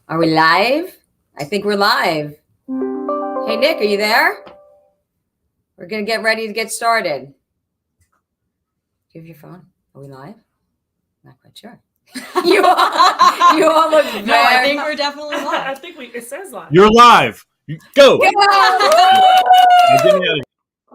Are we live? I think we're live. Hey, Nick, are you there? We're going to get ready to get started. Do you have your phone? Are we live? Not quite sure. you all look very... No, I think we're definitely live. I think it says live. You're live. Go.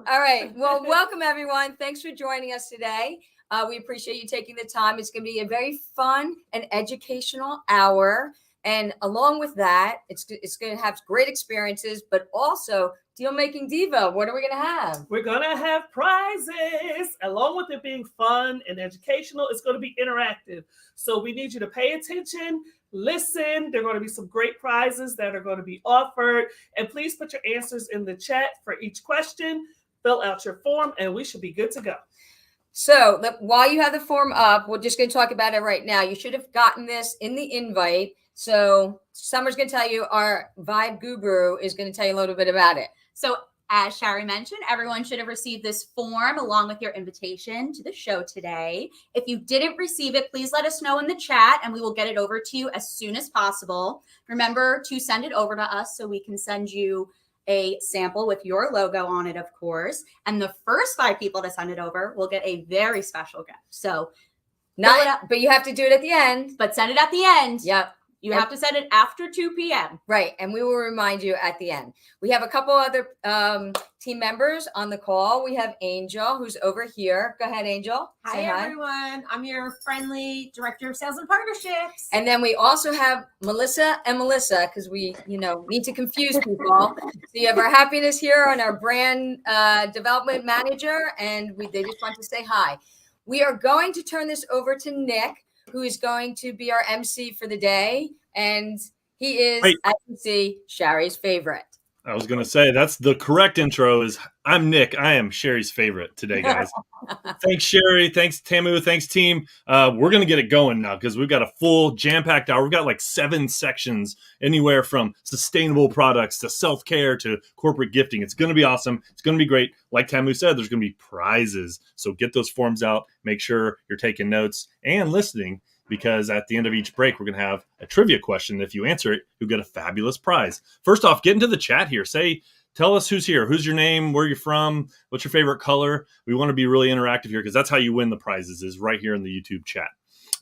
All right. Well, welcome, everyone. Thanks for joining us today. We appreciate you taking the time. It's going to be a very fun and educational hour. And along with that, it's going to have great experiences, but also Deal Making Diva. What are we going to have? We're going to have prizes. Along with it being fun and educational, it's going to be interactive. So we need you to pay attention, listen. There are going to be some great prizes that are going to be offered. And please put your answers in the chat for each question. Fill out your form, and we should be good to go. So while you have the form up, we're just going to talk about it right now. You should have gotten this in the invite. So Summer's going to tell you, our Vibe Guru is going to tell you a little bit about it. So as Shari mentioned, everyone should have received this form along with your invitation to the show today. If you didn't receive it, please let us know in the chat and we will get it over to you as soon as possible. Remember to send it over to us so we can send you a sample with your logo on it, of course. And the first 5 people to send it over will get a very special gift. So but you have to do it at the end. But send it at the end. Yep. You have to send it after 2 p.m. Right. And we will remind you at the end. We have a couple other team members on the call. We have Angel, who's over here. Go ahead, Angel. Hi, everyone. I'm your friendly director of sales and partnerships. And then we also have Melissa and Melissa, because we, need to confuse people. So you have our happiness here and our brand development manager. And they just want to say hi. We are going to turn this over to Nick, who is going to be our MC for the day. And he is, as you can see, Shari's favorite. I was going to say, that's the correct intro is, I'm Nick. I am Shari's favorite today, guys. Thanks, Shari. Thanks, Tamu. Thanks, team. We're going to get it going now because we've got a full jam-packed hour. We've got like 7 sections, anywhere from sustainable products to self-care to corporate gifting. It's going to be awesome. It's going to be great. Like Tamu said, there's going to be prizes. So get those forms out. Make sure you're taking notes and listening, because at the end of each break, we're going to have a trivia question. If you answer it, you'll get a fabulous prize. First off, get into the chat here. Tell us who's here. Who's your name? Where you're from? What's your favorite color? We want to be really interactive here because that's how you win the prizes, is right here in the YouTube chat.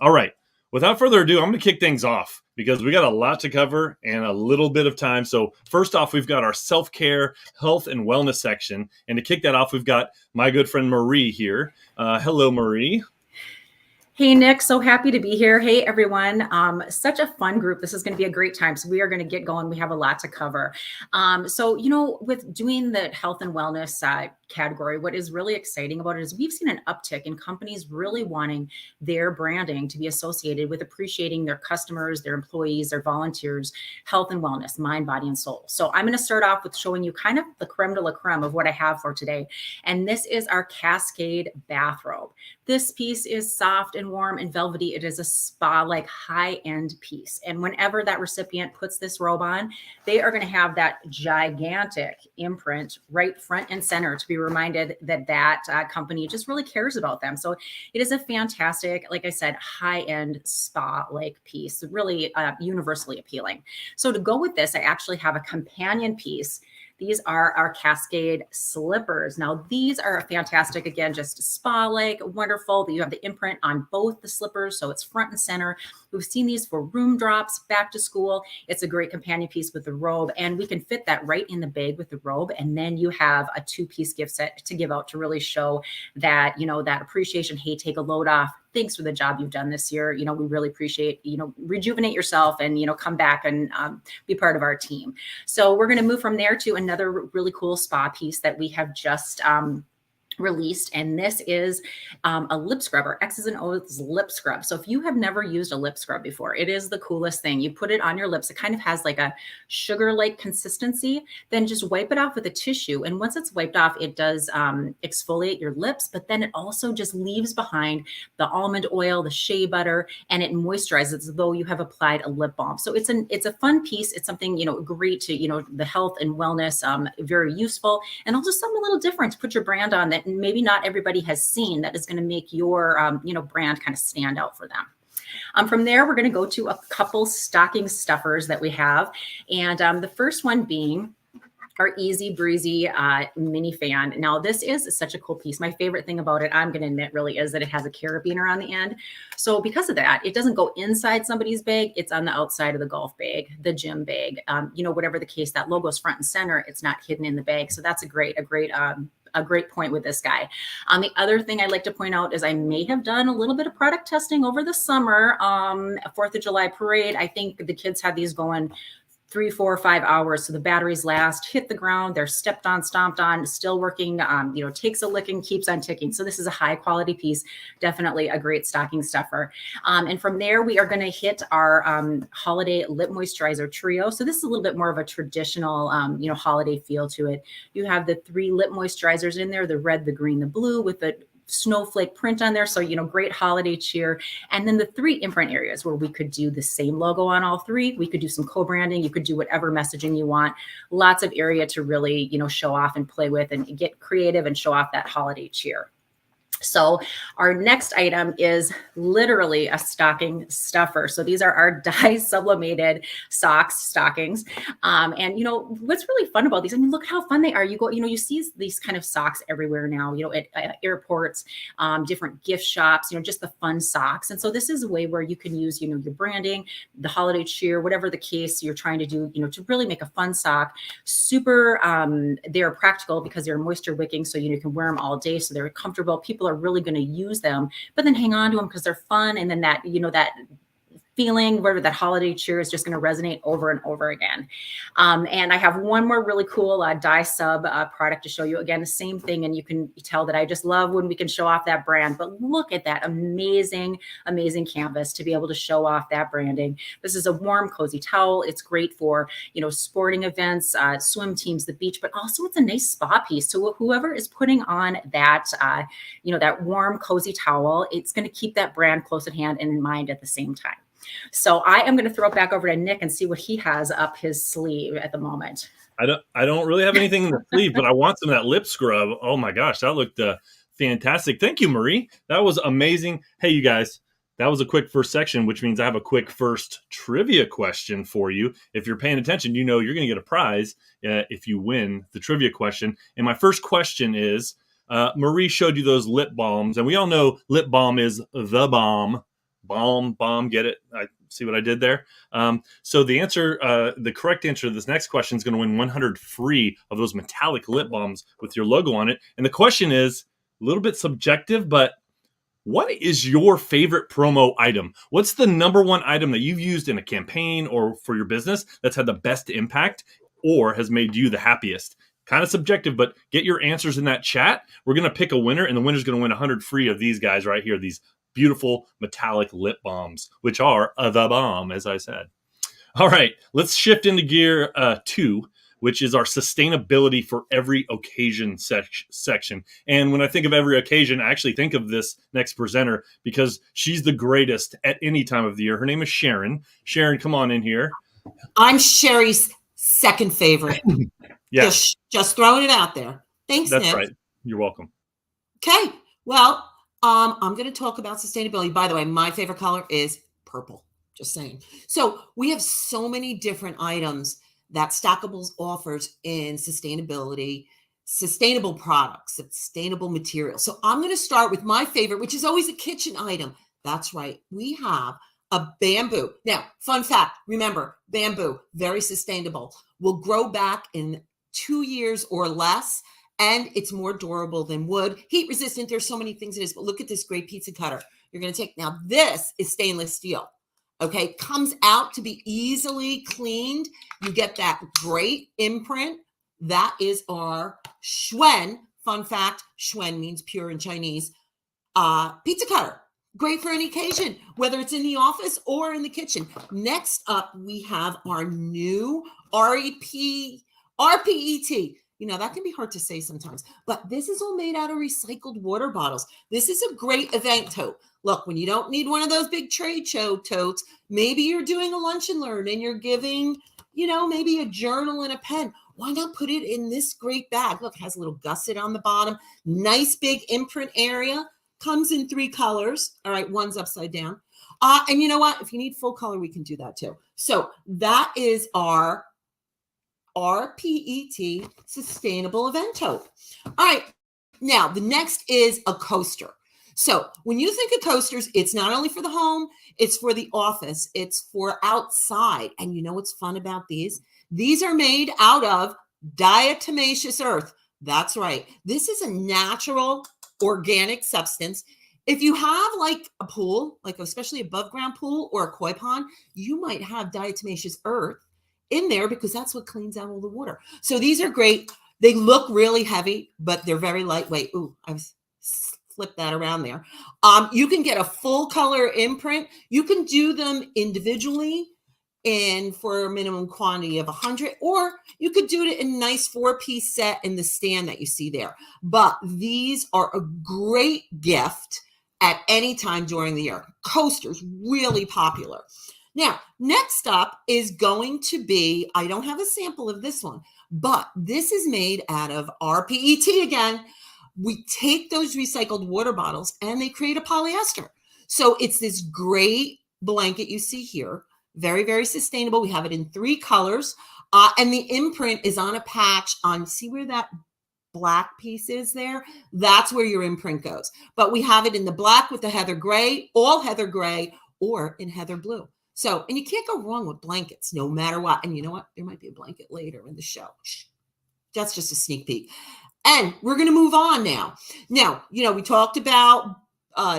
All right. Without further ado, I'm going to kick things off because we got a lot to cover and a little bit of time. So first off, we've got our self-care, health, and wellness section. And to kick that off, we've got my good friend Marie here. Hello, Marie. Hey, Nick, so happy to be here. Hey, everyone. Such a fun group. This is going to be a great time. So we are going to get going. We have a lot to cover. With doing the health and wellness category, what is really exciting about it is we've seen an uptick in companies really wanting their branding to be associated with appreciating their customers, their employees, their volunteers, health and wellness, mind, body, and soul. So I'm going to start off with showing you kind of the creme de la creme of what I have for today. And this is our Cascade bathrobe. This piece is soft and warm and velvety. It is a spa-like high-end piece. And whenever that recipient puts this robe on, they are going to have that gigantic imprint right front and center to be reminded that company just really cares about them. So it is a fantastic, like I said, high-end spa-like piece, really universally appealing. So to go with this, I actually have a companion piece. These are our Cascade slippers. Now, these are fantastic. Again, just spa-like, wonderful. You have the imprint on both the slippers, so it's front and center. We've seen these for room drops, back to school. It's a great companion piece with the robe, and we can fit that right in the bag with the robe. And then you have a 2-piece gift set to give out to really show that, that appreciation. Hey, take a load off. Thanks for the job you've done this year. We really appreciate, rejuvenate yourself and, come back and be part of our team. So we're going to move from there to another really cool spa piece that we have just released, and this is a lip scrubber, X's and O's lip scrub. So if you have never used a lip scrub before, it is the coolest thing. You put it on your lips, it kind of has like a sugar-like consistency, then just wipe it off with a tissue. And once it's wiped off, it does exfoliate your lips, but then it also just leaves behind the almond oil, the shea butter, and it moisturizes as though you have applied a lip balm. So it's a fun piece. It's something, great to, the health and wellness, very useful, and also something a little different to put your brand on that maybe not everybody has seen, that is going to make your, brand kind of stand out for them. From there, we're going to go to a couple stocking stuffers that we have. And the first one being our Easy Breezy mini fan. Now, this is such a cool piece. My favorite thing about it, I'm going to admit, really is that it has a carabiner on the end. So because of that, it doesn't go inside somebody's bag. It's on the outside of the golf bag, the gym bag, whatever the case, that logo's front and center. It's not hidden in the bag. So that's a great point with this guy. The other thing I'd like to point out is I may have done a little bit of product testing over the summer. 4th of July parade. I think the kids had these going 3, 4, 5 hours. So the batteries last, hit the ground, they're stepped on, stomped on, still working, takes a licking, keeps on ticking. So this is a high quality piece, definitely a great stocking stuffer. And from there, we are going to hit our holiday lip moisturizer trio. So this is a little bit more of a traditional, holiday feel to it. You have the 3 lip moisturizers in there, the red, the green, the blue, with the snowflake print on there. So, great holiday cheer. And then the 3 imprint areas where we could do the same logo on all 3. We could do some co-branding. You could do whatever messaging you want. Lots of area to really, show off and play with and get creative and show off that holiday cheer. So our next item is literally a stocking stuffer. So these are our dye sublimated stockings. And what's really fun about these, look how fun they are. You go, you see these kind of socks everywhere now, at airports, different gift shops, just the fun socks. And so this is a way where you can use, your branding, the holiday cheer, whatever the case you're trying to do, to really make a fun sock. Super, they're practical because they're moisture wicking. So, you can wear them all day. So they're comfortable. People are really going to use them, but then hang on to them because they're fun. And then that, that feeling where that holiday cheer is just going to resonate over and over again. And I have one more really cool dye sub product to show you. Again, the same thing. And you can tell that I just love when we can show off that brand, but look at that amazing, amazing canvas to be able to show off that branding. This is a warm, cozy towel. It's great for, sporting events, swim teams, the beach, but also it's a nice spa piece. So whoever is putting on that, that warm, cozy towel, it's going to keep that brand close at hand and in mind at the same time. So I am going to throw it back over to Nick and see what he has up his sleeve at the moment. I don't really have anything in the sleeve, but I want some of that lip scrub. Oh my gosh, that looked fantastic. Thank you, Marie. That was amazing. Hey, you guys, that was a quick first section, which means I have a quick first trivia question for you. If you're paying attention, you're going to get a prize if you win the trivia question. And my first question is, Marie showed you those lip balms, and we all know lip balm is the bomb. Bomb, get it? I see what I did there. So the correct answer to this next question is going to win 100 free of those metallic lip balms with your logo on it. And the question is a little bit subjective, but what is your favorite promo item? What's the number one item that you've used in a campaign or for your business that's had the best impact or has made you the happiest? Kind of subjective, but get your answers in that chat. We're going to pick a winner, and the winner's going to win 100 free of these guys right here, these beautiful metallic lip balms, which are the bomb, as I said. All right, let's shift into gear 2, which is our sustainability for every occasion section. And when I think of every occasion, I actually think of this next presenter because she's the greatest at any time of the year. Her name is Sharon. Sharon, come on in here. I'm Sherry's second favorite. Yeah. Just throwing it out there. Thanks, That's Nick. right. You're welcome. Okay. Well, I'm going to talk about sustainability. By the way, my favorite color is purple. Just saying. So we have so many different items that Stackables offers in sustainability, sustainable products, sustainable materials. So I'm going to start with my favorite, which is always a kitchen item. That's right. We have a bamboo. Now, fun fact, remember, bamboo, very sustainable, will grow back in 2 years or less. And it's more durable than wood. Heat resistant. There's so many things it is. But look at this great pizza cutter. You're going to take. Now, this is stainless steel. Okay. Comes out to be easily cleaned. You get that great imprint. That is our Schwen Fun fact, Xuan means pure in Chinese. Pizza cutter. Great for any occasion, whether it's in the office or in the kitchen. Next up, we have our new RPET. You know, that can be hard to say sometimes, but this is all made out of recycled water bottles. This is a great event tote. Look, when you don't need one of those big trade show totes, maybe you're doing a lunch and learn and you're giving, you know, maybe a journal and a pen. Why not put it in this great bag? Look, it has a little gusset on the bottom, nice big imprint area. Comes in 3 colors. All right, one's upside down. And you know what? If you need full color, we can do that too. So that is our RPET Sustainable Event Tote. All right, now the next is a coaster. So when you think of coasters, it's not only for the home, it's for the office, it's for outside. And you know what's fun about these? These are made out of diatomaceous earth. That's right. This is a natural organic substance. If you have like a pool, like especially above ground pool or a koi pond, you might have diatomaceous earth in there because that's what cleans out all the water. So these are great. They look really heavy, but they're very lightweight. Ooh, I've flipped that around there. You can get a full color imprint. You can do them individually and for a minimum quantity of 100, or you could do it in a nice 4-piece set in the stand that you see there. But these are a great gift at any time during the year. Coasters, really popular. Now, next up is going to be, I don't have a sample of this one, but this is made out of RPET again. We take those recycled water bottles and they create a polyester. So it's this great blanket you see here. Very, very sustainable. We have it in 3 colors. And the imprint is on a patch on, see where that black piece is there? That's where your imprint goes. But we have it in the black with the heather gray, all heather gray, or in heather blue. So, and you can't go wrong with blankets, no matter what. And you know what? There might be a blanket later in the show. That's just a sneak peek. And we're going to move on now. Now, you know, we talked about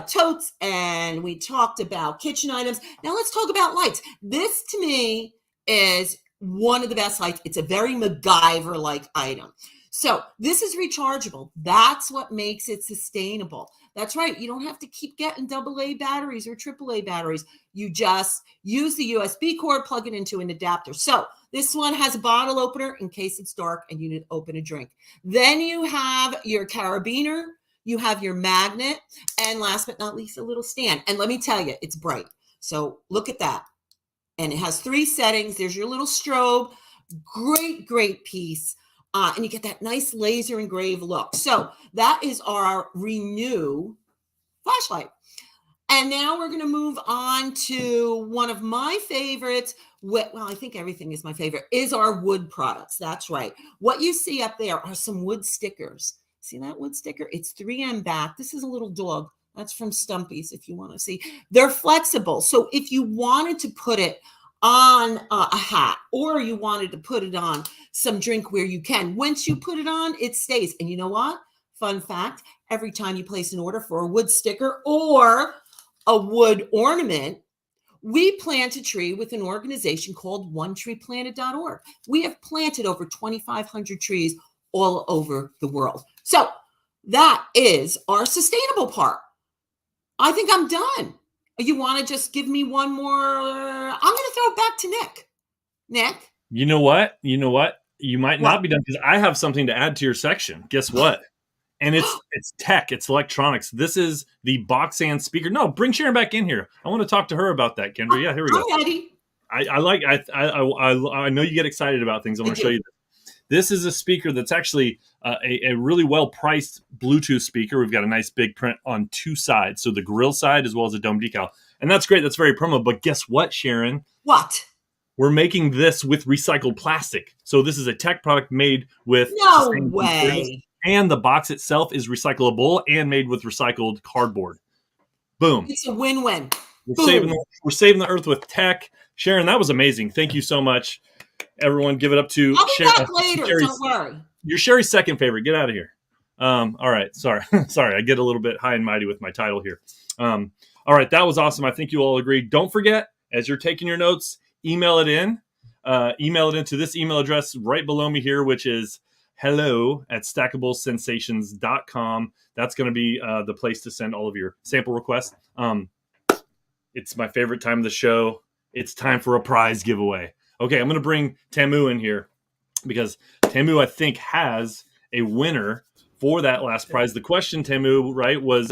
totes and we talked about kitchen items. Now let's talk about lights. This to me is one of the best lights. It's a very MacGyver-like item. So this is rechargeable. That's what makes it sustainable. That's right. You don't have to keep getting AA batteries or AAA batteries. You just use the USB cord, plug it into an adapter. So this one has a bottle opener in case it's dark and you need to open a drink. Then you have your carabiner. You have your magnet, and last but not least, a little stand. And let me tell you, it's bright. So look at that. And it has 3 settings. There's your little strobe. Great, great piece. And you get that nice laser engraved look. So that is our Renew flashlight. And now we're going to move on to one of my favorites. Well, I think everything is my favorite, is our wood products. That's right. What you see up there are some wood stickers. See that wood sticker? It's 3M back. This is a little dog. That's from Stumpy's if you want to see. They're flexible. So if you wanted to put it on a hat or you wanted to put it on some drinkware, you can. Once you put it on, it stays. And you know what? Fun fact, every time you place an order for a wood sticker or a wood ornament, we plant a tree with an organization called OneTreePlanted.org. We have planted over 2,500 trees all over the world. So that is our sustainable part. I think I'm done. You want to just give me one more? I'm going to throw it back to Nick. Nick? You know what? You might not be done because I have something to add to your section. Guess what? And it's tech. It's electronics. This is the Boxan speaker. No, bring Sharon back in here. I want to talk to her about that, Kendra. Yeah, here we go. I'm ready. I know you get excited about things. I'm going to show you this. This is a speaker that's actually a really well-priced Bluetooth speaker. We've got a nice big print on 2 sides. So the grill side as well as the dome decal. And that's great. That's very promo. But guess what, Sharon? What? We're making this with recycled plastic. So this is a tech product made with No way. And the box itself is recyclable and made with recycled cardboard. Boom. It's a win-win. We're saving the earth with tech. Sharon, that was amazing. Thank you so much. Everyone, give it up to I'll be Sharon. back later. Don't worry. You're Sherry's second favorite. Get out of here. All right. Sorry. Sorry. I get a little bit high and mighty with my title here. All right. That was awesome. I think you all agree. Don't forget, as you're taking your notes, email it in. Email it into this email address right below me here, which is hello@stackablesensations.com. That's going to be the place to send all of your sample requests. It's my favorite time of the show. It's time for a prize giveaway. Okay, I'm going to bring Tamu in here because Tamu, I think, has a winner for that last prize. The question, Tamu, right, was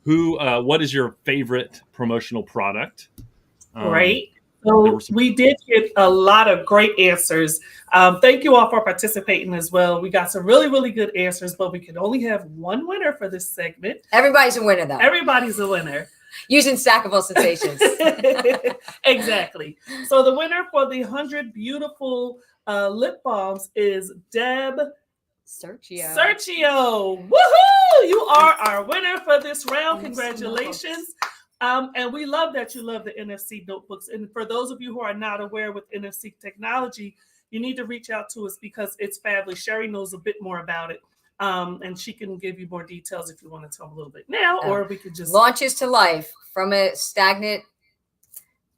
what is your favorite promotional product? Right. So we did get a lot of great answers. Thank you all for participating as well. We got some really, really good answers, but we can only have one winner for this segment. Everybody's a winner, though. Everybody's a winner. Using Stackable Sensations. Exactly. So the winner for the 100 beautiful lip balms is Deb Sergio. Woohoo! You are our winner for this round. Congratulations. And we love that you love the NFC notebooks. And for those of you who are not aware with NFC technology, you need to reach out to us because it's fabulous. Sherry knows a bit more about it. And she can give you more details if you want to tell them a little bit now, or we could just launches to life from a stagnant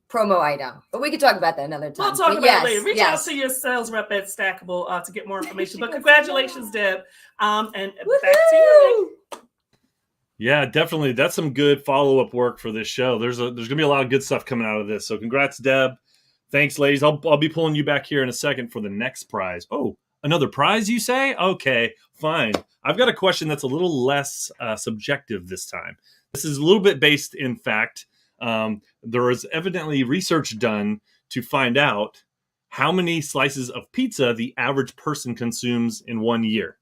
promo item. But we could talk about that another time. We'll talk about it later. Reach out to your sales rep at Stackable to get more information. But congratulations, Deb. And back to you. Yeah, definitely. That's some good follow-up work for this show. There's going to be a lot of good stuff coming out of this. So congrats, Deb. Thanks, ladies. I'll be pulling you back here in a second for the next prize. Oh, another prize, you say? Okay, fine. I've got a question that's a little less subjective this time. This is a little bit based in fact. There was evidently research done to find out how many slices of pizza the average person consumes in 1 year.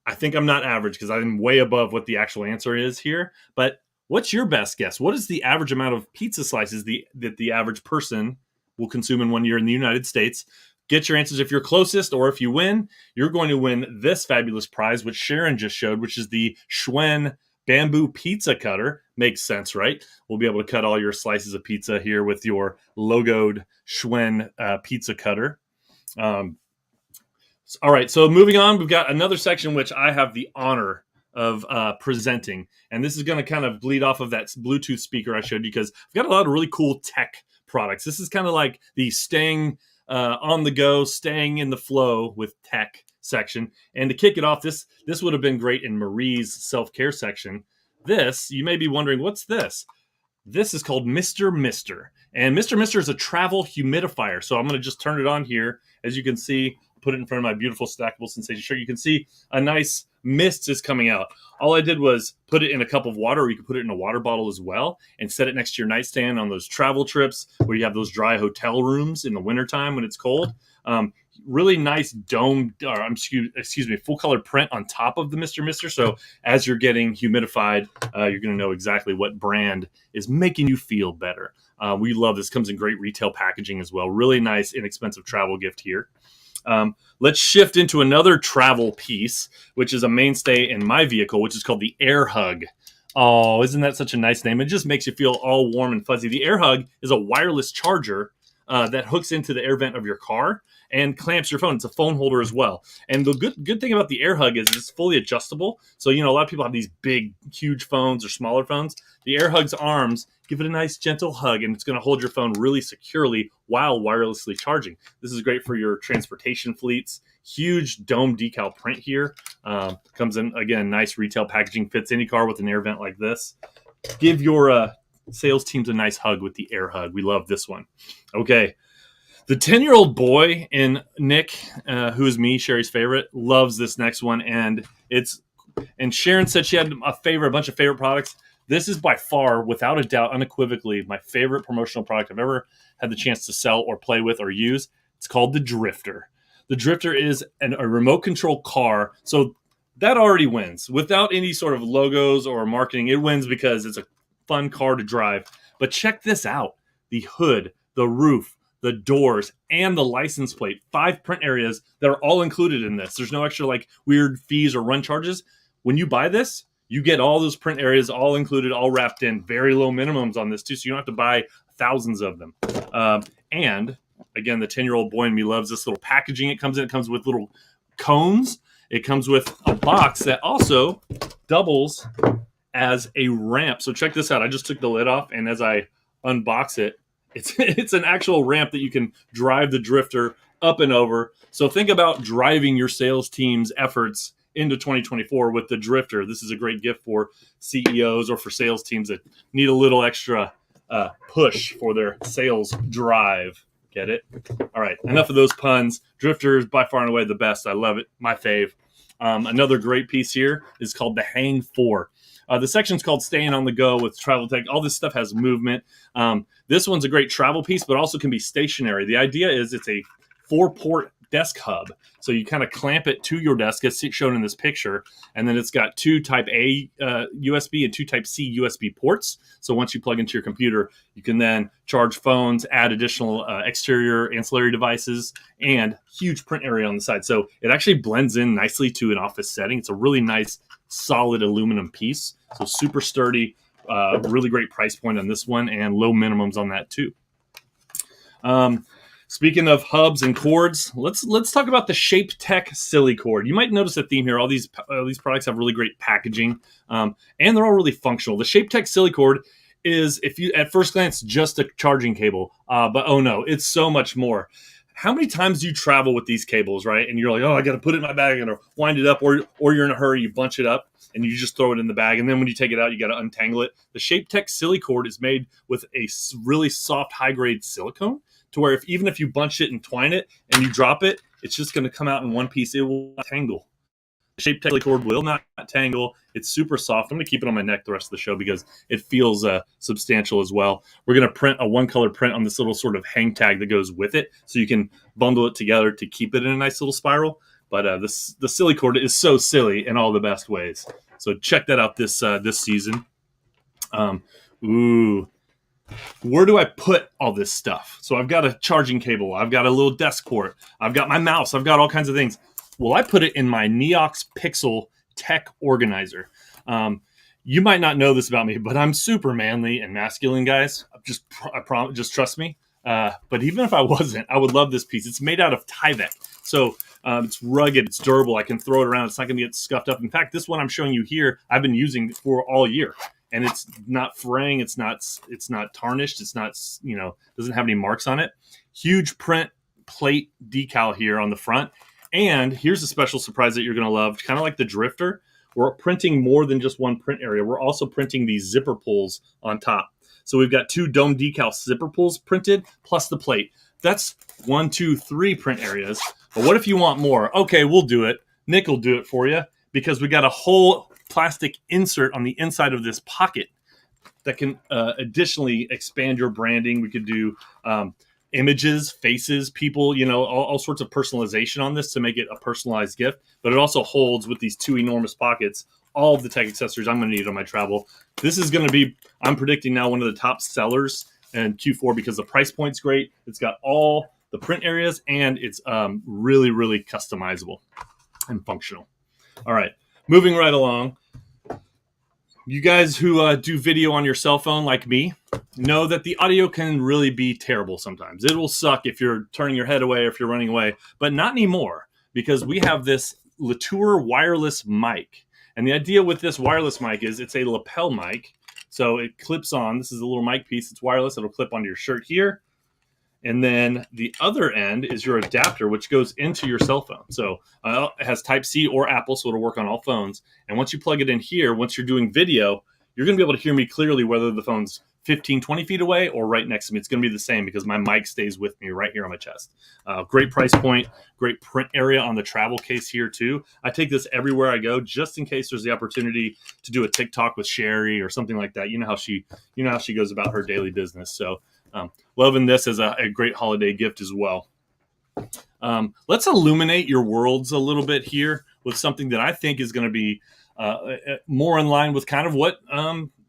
I think I'm not average because I'm way above what the actual answer is here. But what's your best guess? What is the average amount of pizza slices that the average person will consume in 1 year in the United States? Get your answers. If you're closest or if you win, you're going to win this fabulous prize, which Sharon just showed, which is the Schwen bamboo pizza cutter. Makes sense, right? We'll be able to cut all your slices of pizza here with your logoed Schwen pizza cutter. All right, so moving on, we've got another section which I have the honor of presenting. And this is going to kind of bleed off of that Bluetooth speaker I showed you because I've got a lot of really cool tech products. This is kind of like the staying on the go, staying in the flow with tech section. And to kick it off, this would have been great in Marie's self-care section. This, you may be wondering, what's this? This is called Mr. Mister. And Mr. Mister is a travel humidifier. So I'm going to just turn it on here. As you can see, put it in front of my beautiful Stackable Sensation shirt. You can see a nice mist is coming out. All I did was put it in a cup of water, or you could put it in a water bottle as well, and set it next to your nightstand on those travel trips where you have those dry hotel rooms in the wintertime when it's cold. Really nice dome, full color print on top of the Mr. Mister. So as you're getting humidified, you're going to know exactly what brand is making you feel better. We love this. Comes in great retail packaging as well. Really nice, inexpensive travel gift here. Let's shift into another travel piece, which is a mainstay in my vehicle, which is called the Air Hug. Oh, isn't that such a nice name? It just makes you feel all warm and fuzzy. The Air Hug is a wireless charger that hooks into the air vent of your car and clamps your phone. It's a phone holder as well. And the good thing about the Air Hug is it's fully adjustable. So, a lot of people have these big, huge phones or smaller phones. The Air Hug's arms give it a nice, gentle hug, and it's going to hold your phone really securely while wirelessly charging. This is great for your transportation fleets. Huge dome decal print here. Comes in, again, nice retail packaging. Fits any car with an air vent like this. Give your sales teams a nice hug with the Air Hug. We love this one. Okay. The 10-year-old boy in Nick, who is me, Sherry's favorite, loves this next one. And Sharon said she had a bunch of favorite products. This is by far, without a doubt, unequivocally, my favorite promotional product I've ever had the chance to sell or play with or use. It's called the Drifter. The Drifter is a remote control car. So that already wins. Without any sort of logos or marketing, it wins because it's a fun car to drive. But check this out. The hood, the roof, the doors, and the license plate. 5 print areas that are all included in this. There's no extra weird fees or run charges. When you buy this, you get all those print areas all included, all wrapped in. Very low minimums on this too, so you don't have to buy thousands of them. And again, the 10-year-old boy in me loves this little packaging. It comes with little cones. It comes with a box that also doubles as a ramp. So check this out. I just took the lid off, and as I unbox it, it's an actual ramp that you can drive the Drifter up and over. So think about driving your sales team's efforts into 2024 with the Drifter. This is a great gift for CEOs or for sales teams that need a little extra push for their sales drive. Get it? All right, enough of those puns. Drifter is by far and away the best. I love it. My fave. Another great piece here is called the Hang 4. The section's called Staying on the Go with Travel Tech. All this stuff has movement. This one's a great travel piece, but also can be stationary. The idea is it's a 4-port desk hub. So you kind of clamp it to your desk, as shown in this picture, and then it's got 2 Type A USB and 2 Type C USB ports. So once you plug into your computer, you can then charge phones, add additional exterior ancillary devices, and huge print area on the side. So it actually blends in nicely to an office setting. It's a really nice, solid aluminum piece. So super sturdy, really great price point on this one, and low minimums on that too. Speaking of hubs and cords, let's talk about the Shape Tech Silly Cord. You might notice a theme here. All these products have really great packaging, and they're all really functional. The Shape Tech Silly Cord is, if you at first glance, just a charging cable, but oh no, it's so much more. How many times do you travel with these cables, right? And you're like, oh, I got to put it in my bag and wind it up, or you're in a hurry, you bunch it up and you just throw it in the bag, and then when you take it out, you got to untangle it. The Shape Tech Silly Cord is made with a really soft, high-grade silicone, to where even if you bunch it and twine it and you drop it, it's just going to come out in one piece. It will not tangle. The Shape Tech cord will not tangle. It's super soft. I'm going to keep it on my neck the rest of the show because it feels substantial as well. We're going to print a one-color print on this little sort of hang tag that goes with it, so you can bundle it together to keep it in a nice little spiral. But the silly cord is so silly in all the best ways. So check that out this season. Where do I put all this stuff? So I've got a charging cable. I've got a little desk port. I've got my mouse. I've got all kinds of things. Well, I put it in my Neox Pixel Tech Organizer. You might not know this about me, but I'm super manly and masculine, guys. Just trust me. But even if I wasn't, I would love this piece. It's made out of Tyvek. So it's rugged. It's durable. I can throw it around. It's not going to get scuffed up. In fact, this one I'm showing you here, I've been using for all year. And it's not fraying. It's not tarnished. It's not, doesn't have any marks on it. Huge print plate decal here on the front. And here's a special surprise that you're going to love. Kind of like the Drifter. We're printing more than just one print area. We're also printing these zipper pulls on top. So we've got 2 dome decal zipper pulls printed, plus the plate. That's 1, 2, 3 print areas. But what if you want more? Okay, we'll do it. Nick will do it for you, because we got a whole plastic insert on the inside of this pocket that can additionally expand your branding. We could do images, faces, people, all sorts of personalization on this to make it a personalized gift. But it also holds, with these 2 enormous pockets, all of the tech accessories I'm going to need on my travel. This is going to be, I'm predicting now, one of the top sellers in Q4 because the price point's great. It's got all the print areas, and it's really, really customizable and functional. All right, moving right along. You guys who do video on your cell phone like me know that the audio can really be terrible sometimes. It will suck if you're turning your head away or if you're running away, but not anymore, because we have this Latour wireless mic. And the idea with this wireless mic is it's a lapel mic. So it clips on. This is a little mic piece. It's wireless. It'll clip onto your shirt here. And then the other end is your adapter, which goes into your cell phone. So it has Type C or Apple, so it'll work on all phones. And once you plug it in here, once you're doing video, you're going to be able to hear me clearly whether the phone's 15, 20 feet away or right next to me. It's going to be the same because my mic stays with me right here on my chest. Great price point, great print area on the travel case here too. I take this everywhere I go, just in case there's the opportunity to do a TikTok with Sherry or something like that. You know how she goes about her daily business. So loving this as a great holiday gift as well. Let's illuminate your worlds a little bit here with something that I think is going to be more in line with kind of what,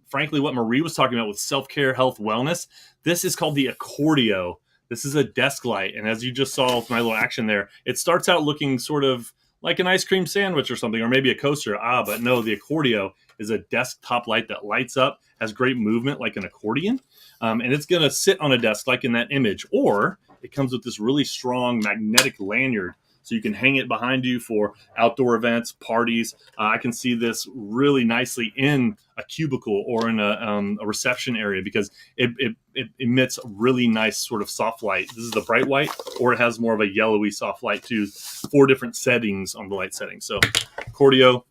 frankly, what Marie was talking about with self-care, health, wellness. This is called the Accordio. This is a desk light. And as you just saw with my little action there, it starts out looking sort of like an ice cream sandwich or something, or maybe a coaster. But no, the Accordio is a desktop light that lights up, has great movement like an accordion. And it's going to sit on a desk like in that image. Or it comes with this really strong magnetic lanyard so you can hang it behind you for outdoor events, parties. I can see this really nicely in a cubicle or in a reception area because it emits a really nice sort of soft light. This is the bright white, or it has more of a yellowy soft light too. 4 different settings on the light settings. So Cordio,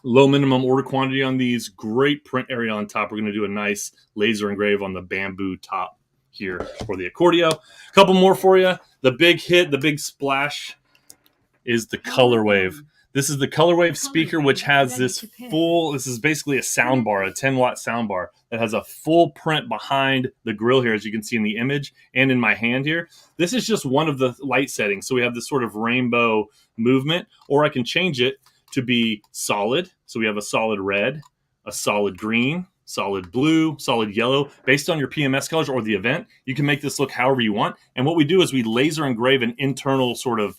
low minimum order quantity on these. Great print area on top. We're going to do a nice laser engrave on the bamboo top here for the Accordio. A couple more for you. The big hit, the big splash is the Color Wave. This is the Color Wave speaker, which has this this is basically a sound bar, a 10-watt sound bar that has a full print behind the grill here, as you can see in the image and in my hand here. This is just one of the light settings. So we have this sort of rainbow movement, or I can change it to be solid. So we have a solid red, a solid green, solid blue, solid yellow. Based on your PMS colors or the event, you can make this look however you want. And what we do is we laser engrave an internal sort of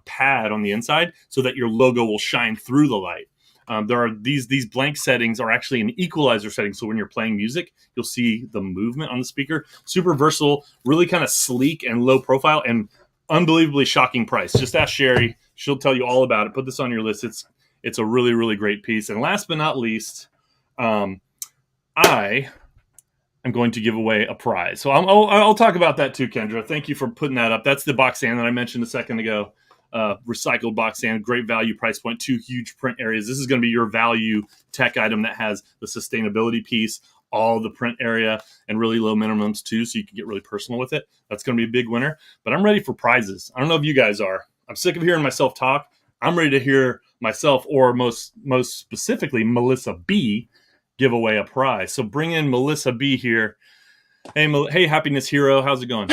pad on the inside so that your logo will shine through the light. There are these blank settings are actually an equalizer setting. So when you're playing music, you'll see the movement on the speaker. Super versatile, really kind of sleek and low profile, and unbelievably shocking price. Just ask Sherry. She'll tell you all about it. Put this on your list. It's a really, really great piece. And last but not least, I am going to give away a prize. So I'll talk about that too, Kendra. Thank you for putting that up. That's the box stand that I mentioned a second ago. Recycled box stand, great value, price point, 2 huge print areas. This is going to be your value tech item that has the sustainability piece, all the print area, and really low minimums too, so you can get really personal with it. That's going to be a big winner. But I'm ready for prizes. I don't know if you guys are. I'm sick of hearing myself talk. I'm ready to hear myself, or most specifically Melissa B, give away a prize. So bring in Melissa B here. Hey, happiness hero, how's it going?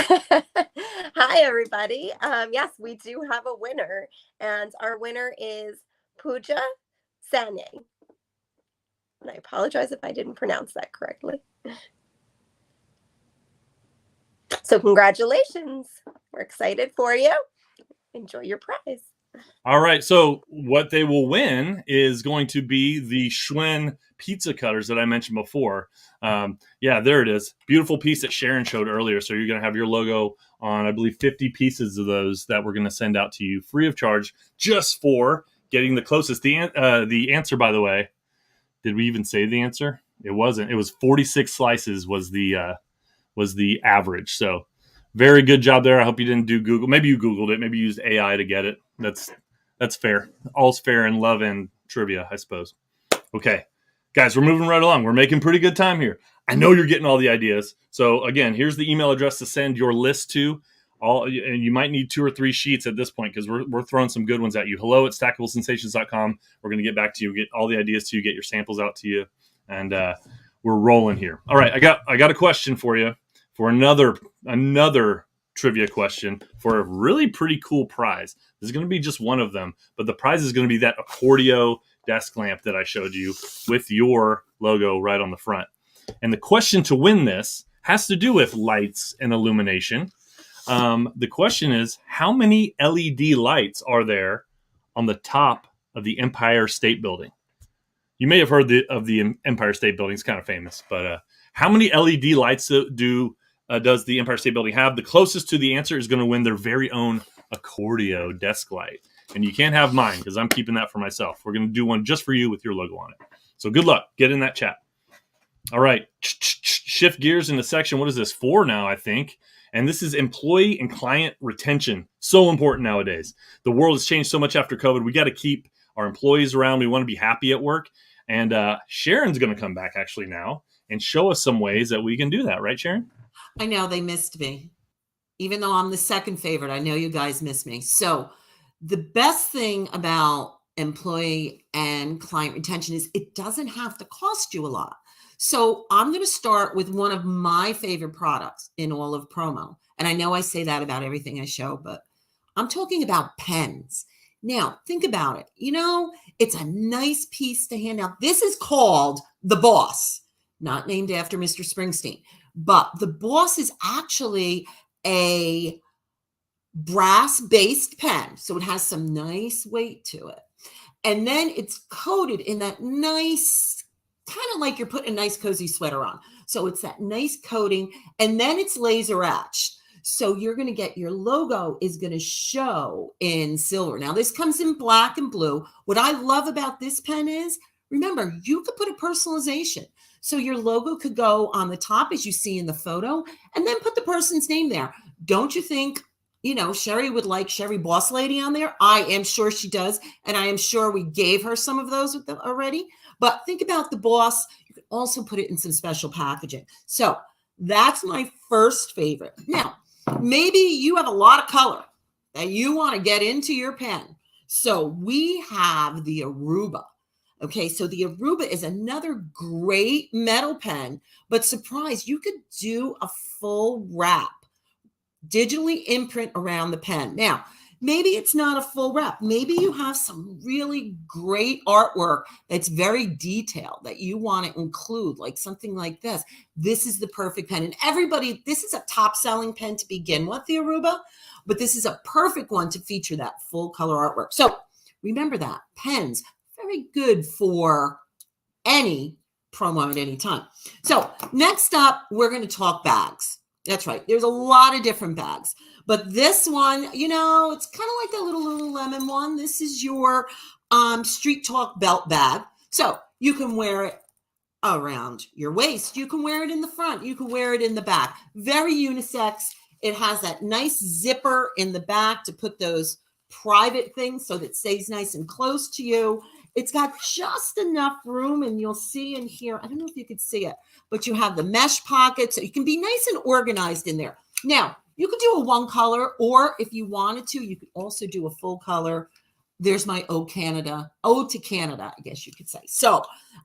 Hi, everybody. Yes, we do have a winner, and our winner is Pooja Sane. And I apologize if I didn't pronounce that correctly. So congratulations. We're excited for you. Enjoy your prize. All right. So what they will win is going to be the Schwinn pizza cutters that I mentioned before. Yeah, there it is. Beautiful piece that Sharon showed earlier. So you're going to have your logo on, I believe, 50 pieces of those that we're going to send out to you free of charge, just for getting the closest. The answer, by the way, did we even say the answer? It wasn't. It was 46 slices was the average. So very good job there. I hope you didn't do Google. Maybe you Googled it. Maybe you used AI to get it. That's fair. All's fair in love and trivia, I suppose. Okay, guys, we're moving right along. We're making pretty good time here. I know you're getting all the ideas. So again, here's the email address to send your list to. And you might need 2 or 3 sheets at this point, because we're throwing some good ones at you. hello@stackablesensations.com. We're going to get back to you, get all the ideas to you, get your samples out to you, and we're rolling here. All right, I got a question for you, for another trivia question for a really pretty cool prize. This is going to be just one of them, but the prize is going to be that Accordio desk lamp that I showed you with your logo right on the front. And the question to win this has to do with lights and illumination. The question is, how many LED lights are there on the top of the Empire State Building? You may have heard of the Empire State Building. It's kind of famous, but how many LED lights does the Empire State Building have? The closest to the answer is going to win their very own Accordio desk light. And you can't have mine, because I'm keeping that for myself. We're going to do one just for you with your logo on it. So good luck. Get in that chat. All right. Shift gears into section. What is this? 4 now, I think. And this is employee and client retention. So important nowadays. The world has changed so much after COVID. We got to keep our employees around. We want to be happy at work. And Sharon's going to come back actually now and show us some ways that we can do that. Right, Sharon? I know they missed me. Even though I'm the second favorite, I know you guys miss me. So the best thing about employee and client retention is it doesn't have to cost you a lot. So I'm going to start with one of my favorite products in all of promo. And I know I say that about everything I show, but I'm talking about pens. Now, think about it. You know, it's a nice piece to hand out. This is called the Boss, not named after Mr. Springsteen, but the Boss is actually a brass-based pen. So it has some nice weight to it. And then it's coated in that nice, kind of like you're putting a nice cozy sweater on. So it's that nice coating, and then it's laser etched. So you're going to get your logo is going to show in silver. Now this comes in black and blue. What I love about this pen is, remember, you could put a personalization. So your logo could go on the top as you see in the photo, and then put the person's name there. Don't you think, you know, Sherry would like Sherry Boss Lady on there? I am sure she does. And I am sure we gave her some of those with them already. But think about the boss. You can also put it in some special packaging. So that's my first favorite. Now, maybe you have a lot of color that you want to get into your pen. So we have the Aruba. Okay, so the Aruba is another great metal pen, but surprise, you could do a full wrap, digitally imprint around the pen. Now, maybe it's not a full wrap. Maybe you have some really great artwork that's very detailed that you want to include, like something like this. This is the perfect pen. And everybody, this is a top selling pen to begin with, the Aruba, but this is a perfect one to feature that full color artwork. So remember that pens, very good for any promo at any time. So next up, we're going to talk bags. That's right. There's a lot of different bags, but this one, you know, it's kind of like that little Lululemon one. This is your Street Talk belt bag. So you can wear it around your waist. You can wear it in the front. You can wear it in the back. Very unisex. It has that nice zipper in the back to put those private things so that it stays nice and close to you. It's got just enough room, and you'll see in here, I don't know if you could see it, but you have the mesh pockets, so you can be nice and organized in there. Now, you could do a one color, or if you wanted to, you could also do a full color. There's my Ode to Canada, I guess you could say. So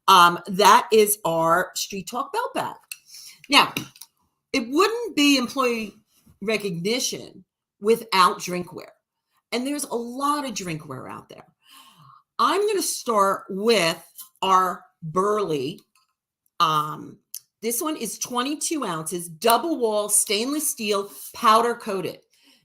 that is our Street Talk belt bag. Now, it wouldn't be employee recognition without drinkware. And there's a lot of drinkware out there. I'm going to start with our Burley. This one is 22 ounces, double wall, stainless steel, powder coated.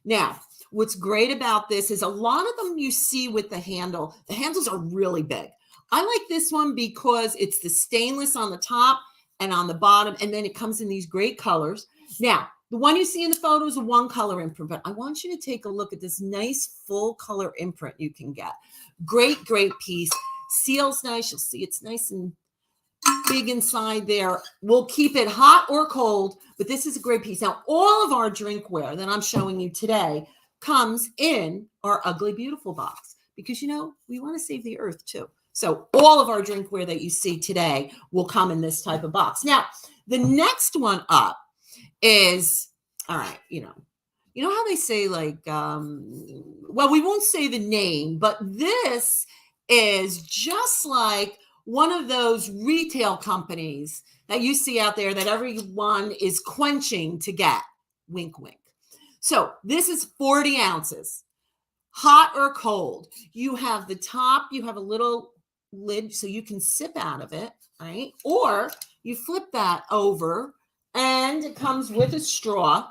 Now, what's great about this is a lot of them you see with the handle. The handles are really big. I like this one because it's the stainless on the top and on the bottom, and then it comes in these great colors. Now, the one you see in the photo is a one color imprint, but I want you to take a look at this nice full color imprint you can get. Great piece. Seals nice. You'll see it's nice and big inside there. We'll keep it hot or cold, but this is a great piece. Now, all of our drinkware that I'm showing you today comes in our Ugly Beautiful box because, you know, we want to save the earth too. So all of our drinkware that you see today will come in this type of box. Now, the next one up is, all right, you know how they say, like, well, we won't say the name, but this is just like one of those retail companies that you see out there that everyone is quenching to get. Wink, wink. So this is 40 ounces, hot or cold. You have the top, you have a little lid so you can sip out of it, right? Or you flip that over and it comes with a straw.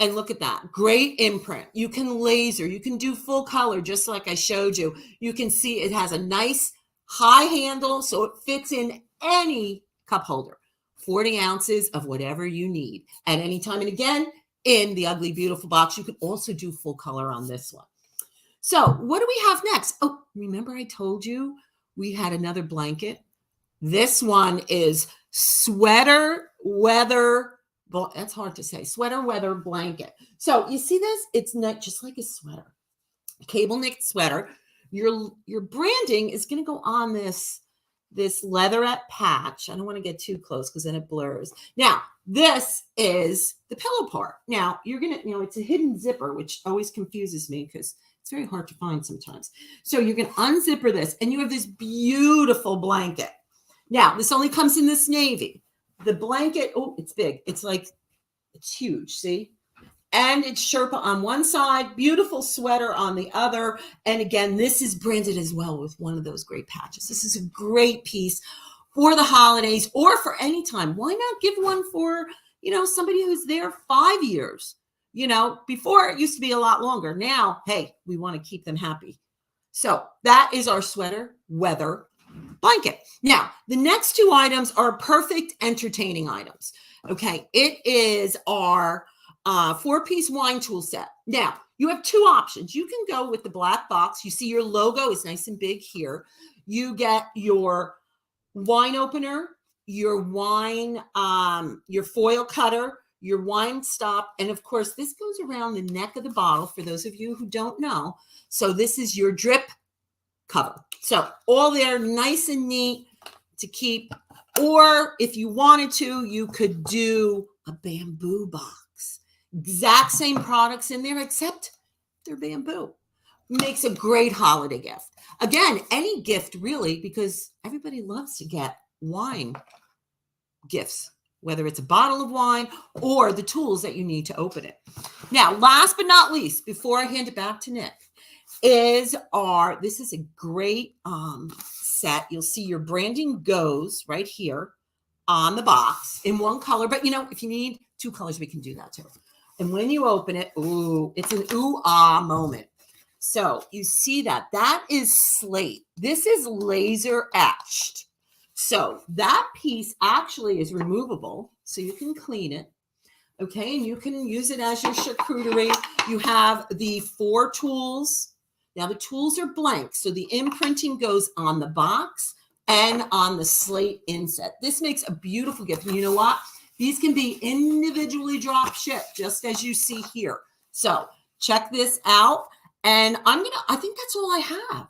And look at that, great imprint. You can laser, you can do full color, just like I showed you. You can see it has a nice high handle, so it fits in any cup holder. 40 ounces of whatever you need at any time. And again, in the Ugly Beautiful box, you can also do full color on this one. So what do we have next? Oh, remember I told you we had another blanket? This one is sweater weather. Well, that's hard to say. Sweater weather blanket. So you see this? It's not just like a sweater, cable knit sweater. Your branding is going to go on this leatherette patch. I don't want to get too close because then it blurs. Now, this is the pillow part. Now, you're going to, it's a hidden zipper, which always confuses me because it's very hard to find sometimes. So you're going to unzipper this, and you have this beautiful blanket. Now, this only comes in this navy. The blanket, oh, it's big. It's huge, see? And it's Sherpa on one side, beautiful sweater on the other. And again, this is branded as well with one of those great patches. This is a great piece for the holidays or for any time. Why not give one for, somebody who's there 5 years? Before it used to be a lot longer. Now, hey, we want to keep them happy. So that is our sweater weather blanket. Now, the next two items are perfect entertaining items. Okay, it is our 4-piece wine tool set. Now, you have two options. You can go with the black box. You see your logo is nice and big here. You get your wine opener, your wine, your foil cutter, your wine stop, and of course, this goes around the neck of the bottle for those of you who don't know. So this is your drip cover. So all there, nice and neat to keep. Or if you wanted to, you could do a bamboo box. Exact same products in there, except they're bamboo. Makes a great holiday gift. Again, any gift really, because everybody loves to get wine gifts, whether it's a bottle of wine or the tools that you need to open it. Now, last but not least, before I hand it back to Nick, this is a great set. You'll see your branding goes right here on the box in one color, but if you need two colors, we can do that too. And when you open it, ooh, it's an ooh-ah moment. So you see that is slate. This is laser etched. So that piece actually is removable, so you can clean it. Okay, and you can use it as your charcuterie. You have the 4 tools. Now the tools are blank, so the imprinting goes on the box and on the slate inset. This makes a beautiful gift. And you know what? These can be individually drop shipped, just as you see here. So check this out. And I think that's all I have.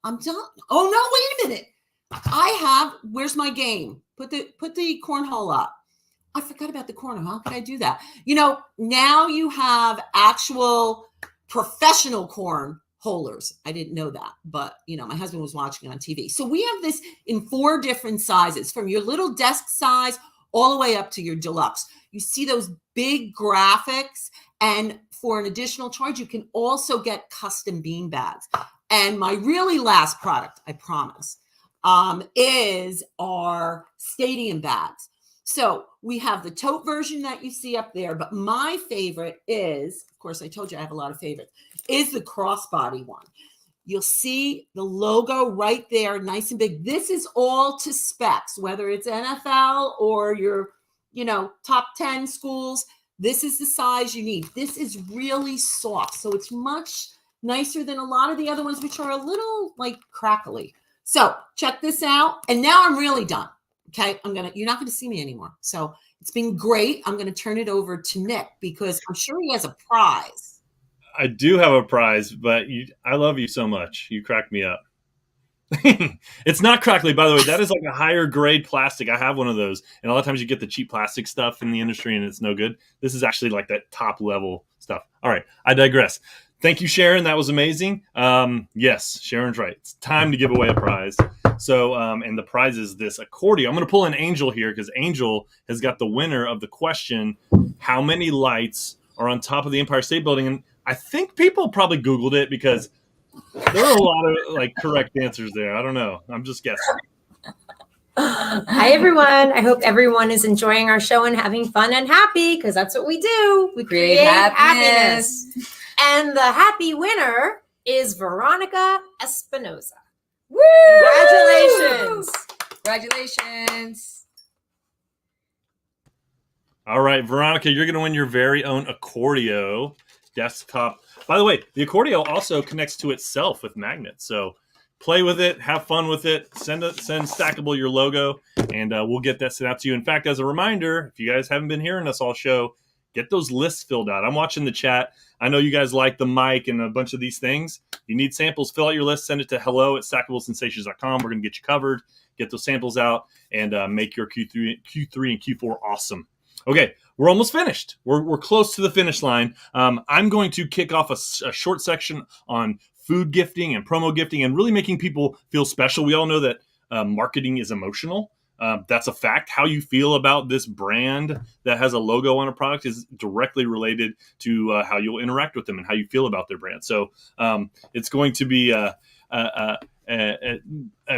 I'm done. Oh no, wait a minute. Where's my game? Put the cornhole up. I forgot about the cornhole. How could I do that? Now you have actual professional corn holers. I didn't know that, but my husband was watching on TV. So we have this in 4 different sizes, from your little desk size all the way up to your deluxe. You see those big graphics, and for an additional charge, you can also get custom bean bags. And my really last product, I promise, is our stadium bags. So we have the tote version that you see up there, but my favorite is, of course, I told you I have a lot of favorites, is the crossbody one. You'll see the logo right there, nice and big. This is all to specs, whether it's NFL or your, top 10 schools. This is the size you need. This is really soft, so it's much nicer than a lot of the other ones, which are a little crackly. So check this out. And now I'm really done. Okay, you're not gonna see me anymore. So it's been great. I'm gonna turn it over to Nick because I'm sure he has a prize. I do have a prize, but I love you so much. You cracked me up. It's not crackly, by the way. That is like a higher grade plastic. I have one of those. And a lot of times you get the cheap plastic stuff in the industry and it's no good. This is actually like that top level stuff. All right, I digress. Thank you, Sharon. That was amazing. Yes, Sharon's right. It's time to give away a prize. So, and the prize is this accordion. I'm going to pull an Angel here because Angel has got the winner of the question, how many lights are on top of the Empire State Building? And I think people probably Googled it because there are a lot of correct answers there. I don't know. I'm just guessing. Hi, everyone. I hope everyone is enjoying our show and having fun and happy because that's what we do. We create happiness. And the happy winner is Veronica Espinoza. Woo! Congratulations. Congratulations. All right, Veronica, you're going to win your very own Accordio desktop. By the way, the Accordio also connects to itself with magnets. So play with it, have fun with it, send Stackable your logo, and we'll get that sent out to you. In fact, as a reminder, if you guys haven't been hearing us all show, get those lists filled out. I'm watching the chat. I know you guys like the mic and a bunch of these things. You need samples, fill out your list, send it to hello@stackablesensations.com. We're going to get you covered, get those samples out, and make your Q3 and Q4 awesome. Okay, we're almost finished. We're close to the finish line. I'm going to kick off a short section on food gifting and promo gifting and really making people feel special. We all know that marketing is emotional. That's a fact. How you feel about this brand that has a logo on a product is directly related to how you'll interact with them and how you feel about their brand. So it's going to be a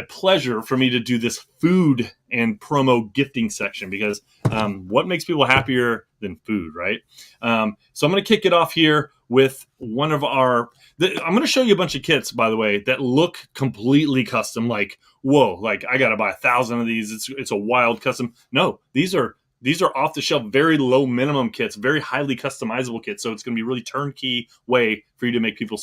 pleasure for me to do this food and promo gifting section because what makes people happier than food, right? So I'm going to kick it off here with one of I'm going to show you a bunch of kits, by the way, that look completely custom. Whoa, I got to buy 1,000 of these. It's a wild custom. No, these are these are off the shelf, very low minimum kits, very highly customizable kits. So it's going to be a really turnkey way for you to make people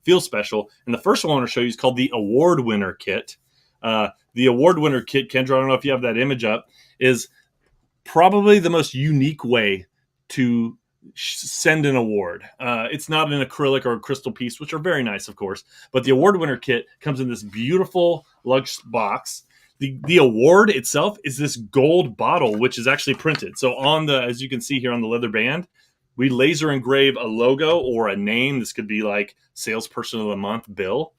feel special. And the first one I want to show you is called the Award Winner Kit. The Award Winner Kit, Kendra, I don't know if you have that image up, is probably the most unique way to send an award. It's not an acrylic or a crystal piece, which are very nice, of course. But the Award Winner Kit comes in this beautiful lunch box. The award itself is this gold bottle, which is actually printed. So on the, as you can see here on the leather band, we laser engrave a logo or a name. This could be like Salesperson of the Month, Bill.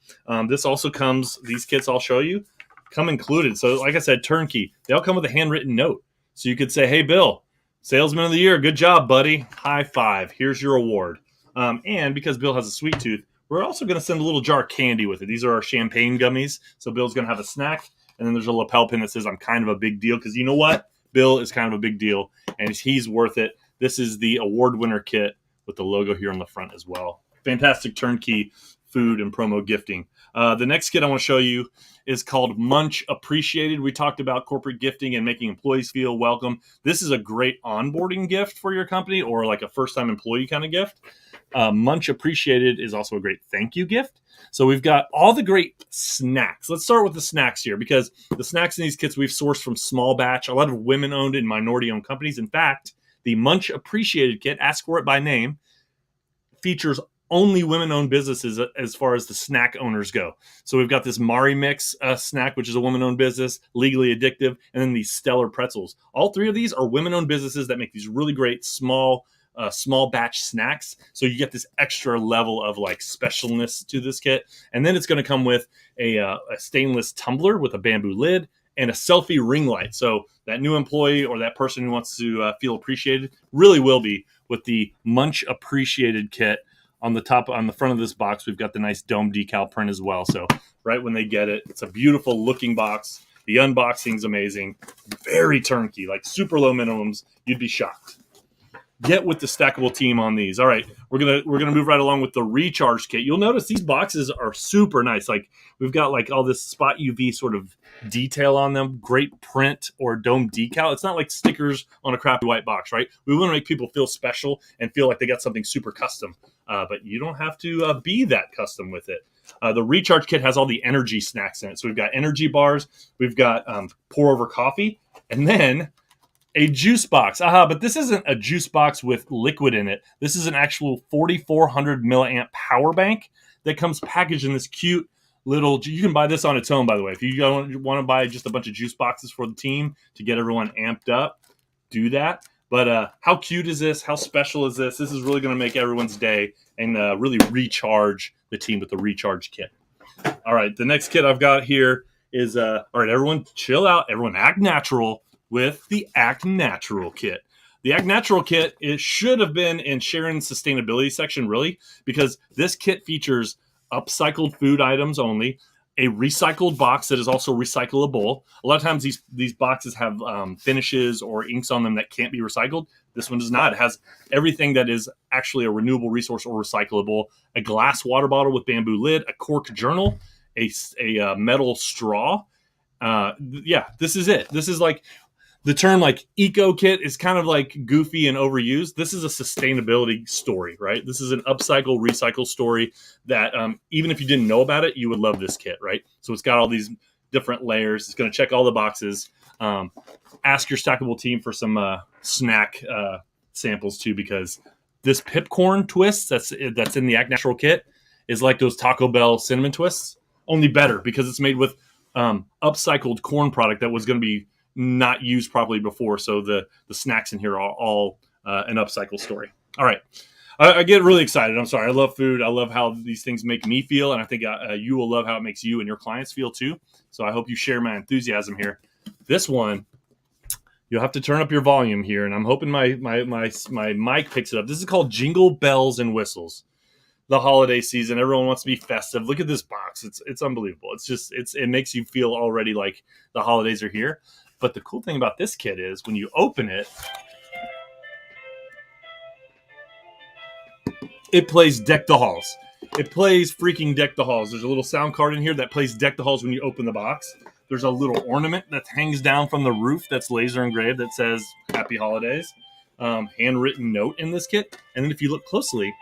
This also comes, these kits I'll show you, come included. So like I said, turnkey. They all come with a handwritten note. So you could say, hey, Bill, Salesman of the Year, good job, buddy. High five. Here's your award. And because Bill has a sweet tooth, we're also going to send a little jar of candy with it. These are our champagne gummies. So Bill's going to have a snack. And then there's a lapel pin that says I'm kind of a big deal. Because you know what? Bill is kind of a big deal. And he's worth it. This is the Award Winner Kit with the logo here on the front as well. Fantastic turnkey food and promo gifting. The next kit I want to show you is called Munch Appreciated. We talked about corporate gifting and making employees feel welcome. This is a great onboarding gift for your company or like a first-time employee kind of gift. Munch Appreciated is also a great thank you gift. So we've got all the great snacks. Let's start with the snacks here because the snacks in these kits we've sourced from small batch, a lot of women-owned and minority-owned companies. In fact, the Munch Appreciated kit, ask for it by name, features only women-owned businesses as far as the snack owners go. So we've got this Mari Mix snack, which is a woman-owned business, legally addictive, and then these Stellar Pretzels. All three of these are women-owned businesses that make these really great small batch snacks. So you get this extra level of like specialness to this kit. And then it's going to come with a stainless tumbler with a bamboo lid and a selfie ring light. So that new employee or that person who wants to feel appreciated really will be with the Munch Appreciated kit. On the top, on the front of this box, we've got the nice dome decal print as well. So right when they get it, it's a beautiful looking box. The unboxing's amazing. Very turnkey, like super low minimums. You'd be shocked. Get with the Stackable team on these. All right, we're gonna move right along with the Recharge kit. You'll notice these boxes are super nice. Like we've got like all this spot UV sort of detail on them. Great print or dome decal. It's not like stickers on a crappy white box, right? We want to make people feel special and feel like they got something super custom. But you don't have to be that custom with it. The Recharge kit has all the energy snacks in it. So we've got energy bars, we've got pour over coffee, and then a juice box. But this isn't a juice box with liquid in it. This is an actual 4,400 milliamp power bank that comes packaged in this cute little, you can buy this on its own, by the way. If you don't want to buy just a bunch of juice boxes for the team to get everyone amped up, do that. But how cute is this? How special is this? This is really going to make everyone's day and really recharge the team with the Recharge kit. All right, the next kit I've got here is, all right, everyone chill out. Everyone act natural with the Act Natural kit. The Act Natural kit, it should have been in Sharon's sustainability section, really, because this kit features upcycled food items only, a recycled box that is also recyclable. A lot of times these boxes have finishes or inks on them that can't be recycled. This one does not. It has everything that is actually a renewable resource or recyclable. A glass water bottle with bamboo lid, a cork journal, a metal straw. This is it. This is like the term like eco kit is kind of like goofy and overused. This is a sustainability story, right? This is an upcycle, recycle story that even if you didn't know about it, you would love this kit, right? So it's got all these different layers. It's going to check all the boxes. Ask your Stackable team for some snack samples too, because this pipcorn twist that's in the Act Natural kit is like those Taco Bell cinnamon twists, only better because it's made with upcycled corn product that was going to be not used properly before. So the snacks in here are all an upcycle story. All right. I get really excited. I'm sorry. I love food. I love how these things make me feel. And I think you will love how it makes you and your clients feel too. So I hope you share my enthusiasm here. This one, you'll have to turn up your volume here. And I'm hoping my mic picks it up. This is called Jingle Bells and Whistles. The holiday season, everyone wants to be festive. Look at this box. It's unbelievable. It makes you feel already like the holidays are here. But the cool thing about this kit is when you open it, it plays Deck the Halls. It plays freaking Deck the Halls. There's a little sound card in here that plays Deck the Halls when you open the box. There's a little ornament that hangs down from the roof that's laser engraved that says Happy Holidays. Handwritten note in this kit. And then if you look closely,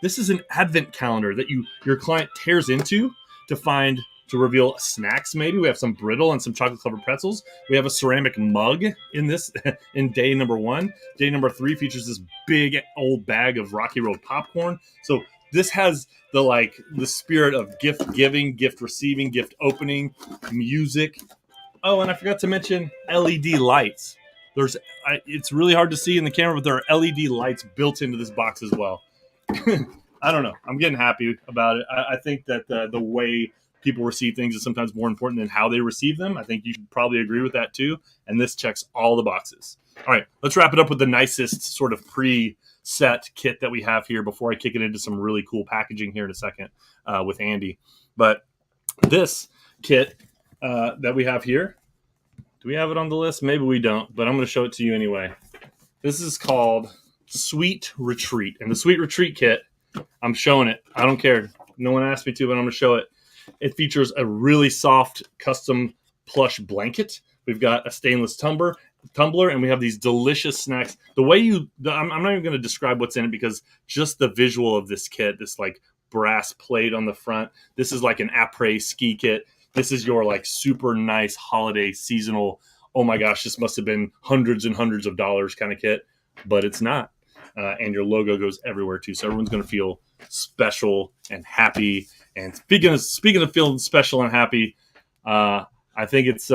this is an advent calendar that your client tears into to reveal snacks. Maybe we have some brittle and some chocolate covered pretzels. We have a ceramic mug in this in day number 1. Day number 3 features this big old bag of Rocky Road popcorn. So this has the spirit of gift giving, gift receiving, gift opening, music. Oh, and I forgot to mention LED lights. It's really hard to see in the camera, but there are LED lights built into this box as well. I don't know. I'm getting happy about it. I think that the way people receive things is sometimes more important than how they receive them. I think you should probably agree with that too. And this checks all the boxes. All right, let's wrap it up with the nicest sort of pre-set kit that we have here before I kick it into some really cool packaging here in a second with Andy. But this kit that we have here, do we have it on the list? Maybe we don't, but I'm going to show it to you anyway. This is called Sweet Retreat. And the Sweet Retreat kit, I'm showing it. I don't care. No one asked me to, but I'm going to show it. It features a really soft custom plush blanket. We've got a stainless tumbler, and we have these delicious snacks. I'm not even going to describe what's in it because just the visual of this kit, this like brass plate on the front, this is like an après ski kit. This is your like super nice holiday seasonal, oh my gosh, this must have been hundreds and hundreds of dollars kind of kit, but it's not. And your logo goes everywhere too. So everyone's going to feel special and happy. And speaking of feeling special and happy, I think it's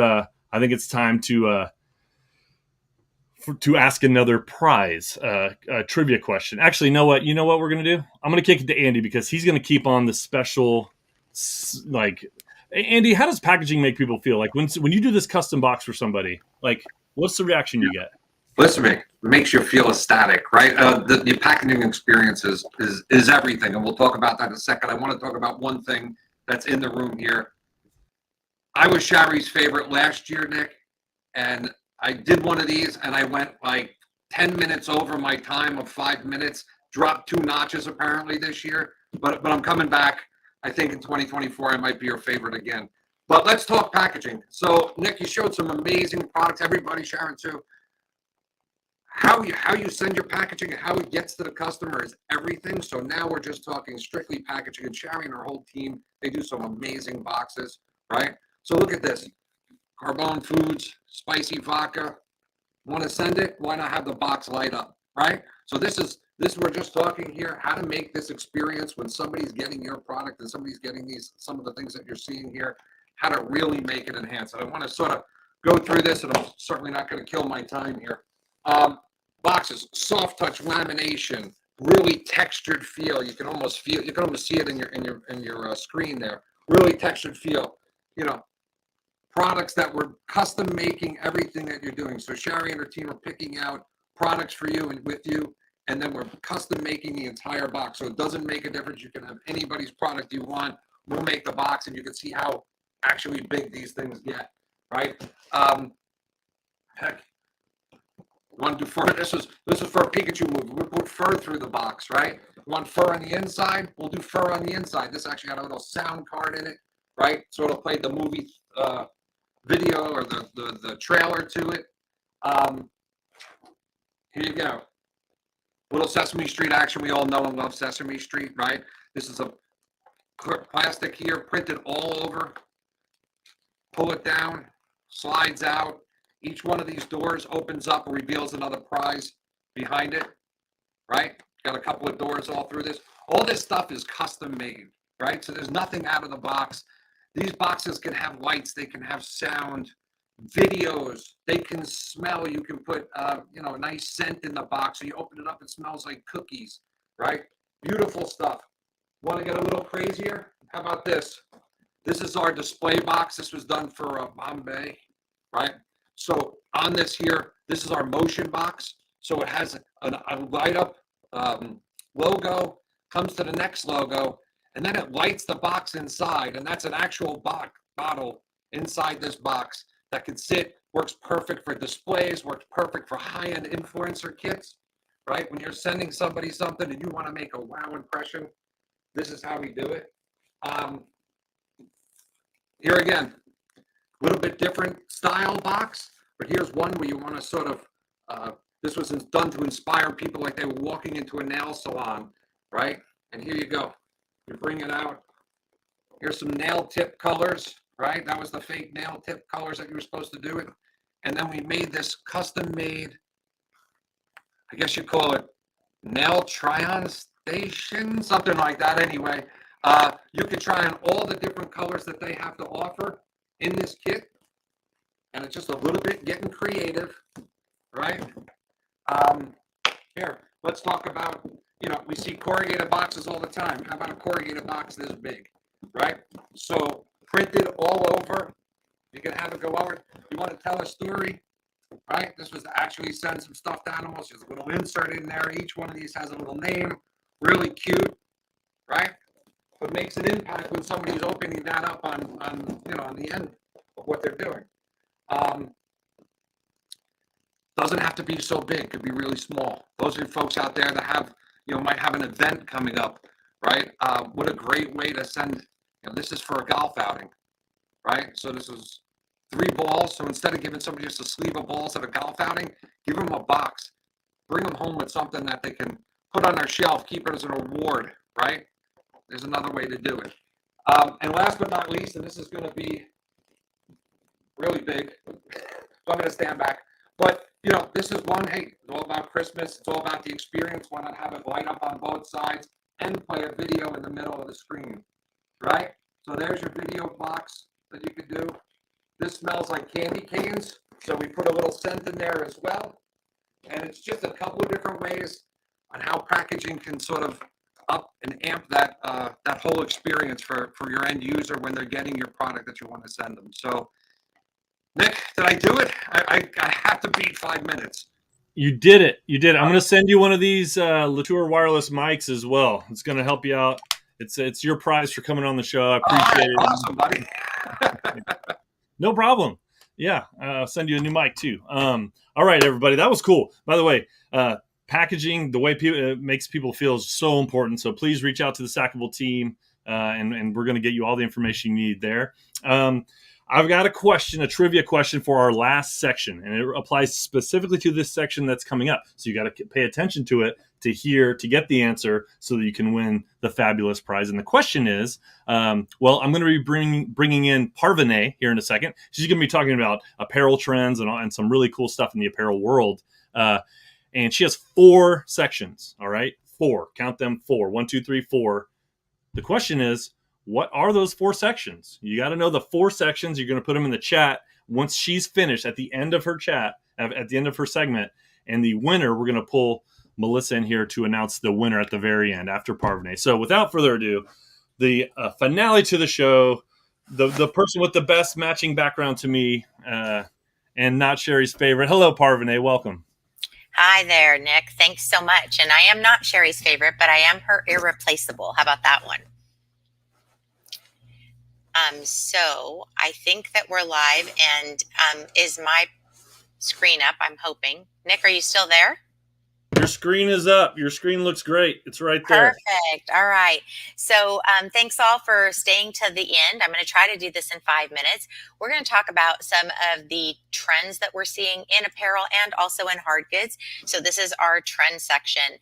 time to ask another prize trivia question. Actually, you know what we're going to do? I'm going to kick it to Andy because he's going to keep on the special, like, Andy, how does packaging make people feel? Like when you do this custom box for somebody, like what's the reaction you get? Listen to me. It makes you feel ecstatic, right? The packaging experience is everything, and we'll talk about that in a second. I want to talk about one thing that's in the room here. I was Shari's favorite last year, Nick, and I did one of these, and I went like 10 minutes over my time of 5 minutes, dropped 2 notches apparently this year, but I'm coming back. I think in 2024, I might be your favorite again. But let's talk packaging. So, Nick, you showed some amazing products. Everybody, Sharon, too. How you send your packaging and how it gets to the customer is everything. So now we're just talking strictly packaging. And Sharon and her whole team, they do some amazing boxes, right? So look at this. Carbone Foods, spicy vodka. Want to send it? Why not have the box light up, right? So this we're just talking here, how to make this experience when somebody's getting your product and somebody's getting some of the things that you're seeing here, how to really make it enhance. And I want to sort of go through this, and I'm certainly not going to kill my time here. Boxes, soft touch lamination, really textured feel. You can almost see it in your screen there. Really textured feel. You know, products that we're custom making everything that you're doing. So Shari and her team are picking out products for you and with you, and then we're custom making the entire box. So it doesn't make a difference. You can have anybody's product you want. We'll make the box, and you can see how actually big these things get, right? Heck. Want to do fur? This is for a Pikachu movie. We'll put fur through the box, right? Want fur on the inside? We'll do fur on the inside. This actually got a little sound card in it, right? So it'll play the movie video or the trailer to it. Here you go. Little Sesame Street action. We all know and love Sesame Street, right? This is a plastic here, printed all over. Pull it down, slides out. Each one of these doors opens up and reveals another prize behind it, right? Got a couple of doors all through this. All this stuff is custom made, right? So there's nothing out of the box. These boxes can have lights. They can have sound, videos. They can smell. You can put, a nice scent in the box. So you open it up, it smells like cookies, right? Beautiful stuff. Want to get a little crazier? How about this? This is our display box. This was done for Bombay, right? So on this here, this is our motion box. So it has a light up logo, comes to the next logo, and then it lights the box inside. And that's an actual bottle inside this box that can sit, works perfect for displays, works perfect for high-end influencer kits, right? When you're sending somebody something and you want to make a wow impression, this is how we do it. Here again, little bit different style box, but here's one where you want to sort of, this was done to inspire people like they were walking into a nail salon, right? And here you go. You bring it out. Here's some nail tip colors, right? That was the fake nail tip colors that you were supposed to do it. And then we made this custom made, I guess you call it nail try-on station, something like that anyway. You can try on all the different colors that they have to offer in this kit. And it's just a little bit getting creative, right? Here, let's talk about, we see corrugated boxes all the time. How about a corrugated box this big, right? So printed all over. You can have it go over. You want to tell a story, right? This was to actually send some stuffed animals. There's a little insert in there. Each one of these has a little name. Really cute, right? But makes an impact when somebody's opening that up on the end of what they're doing. Doesn't have to be so big. It could be really small. Those are folks out there that have, might have an event coming up, right? What a great way to send, this is for a golf outing, right? So this is 3 balls. So instead of giving somebody just a sleeve of balls at a golf outing, give them a box. Bring them home with something that they can put on their shelf, keep it as an award, right? There's another way to do it. And last but not least, and this is going to be really big, so I'm going to stand back. But, this is one, hey, it's all about Christmas. It's all about the experience. Why not have it light up on both sides and play a video in the middle of the screen, right? So there's your video box that you could do. This smells like candy canes, so we put a little scent in there as well. And it's just a couple of different ways on how packaging can sort of up and amp that whole experience for your end user when they're getting your product that you want to send them. So, Nick, did I do it? I have to beat 5 minutes. You did it. You did it. I'm going to send you one of these Latour wireless mics as well. It's going to help you out. It's your prize for coming on the show. I appreciate it. Awesome, buddy. No problem. Yeah, I'll send you a new mic too. All right, everybody. That was cool. By the way, packaging, the way it makes people feel is so important. So please reach out to the Stackable team, and we're going to get you all the information you need there. I've got a trivia question for our last section, and it applies specifically to this section that's coming up. So you got to pay attention to it to get the answer so that you can win the fabulous prize. And the question is, I'm going to be bringing in Parvane here in a second. She's going to be talking about apparel trends and some really cool stuff in the apparel world. And she has 4 sections. All right, 4. Count them. 4. 1, 2, 3, 4. The question is, what are those 4 sections? You got to know the 4 sections. You're going to put them in the chat once she's finished at the end of her chat, at the end of her segment. And the winner, we're going to pull Melissa in here to announce the winner at the very end after Parvane. So without further ado, the finale to the show, the person with the best matching background to me, and not Sherry's favorite. Hello, Parvane. Welcome. Hi there, Nick. Thanks so much. And I am not Sherry's favorite, but I am her irreplaceable. How about that one? So I think that we're live, and is my screen up? I'm hoping. Nick, are you still there? Your screen is up. Your screen looks great. It's right there. Perfect. All right. So thanks all for staying to the end. I'm going to try to do this in 5 minutes. We're going to talk about some of the trends that we're seeing in apparel and also in hard goods. So this is our trend section.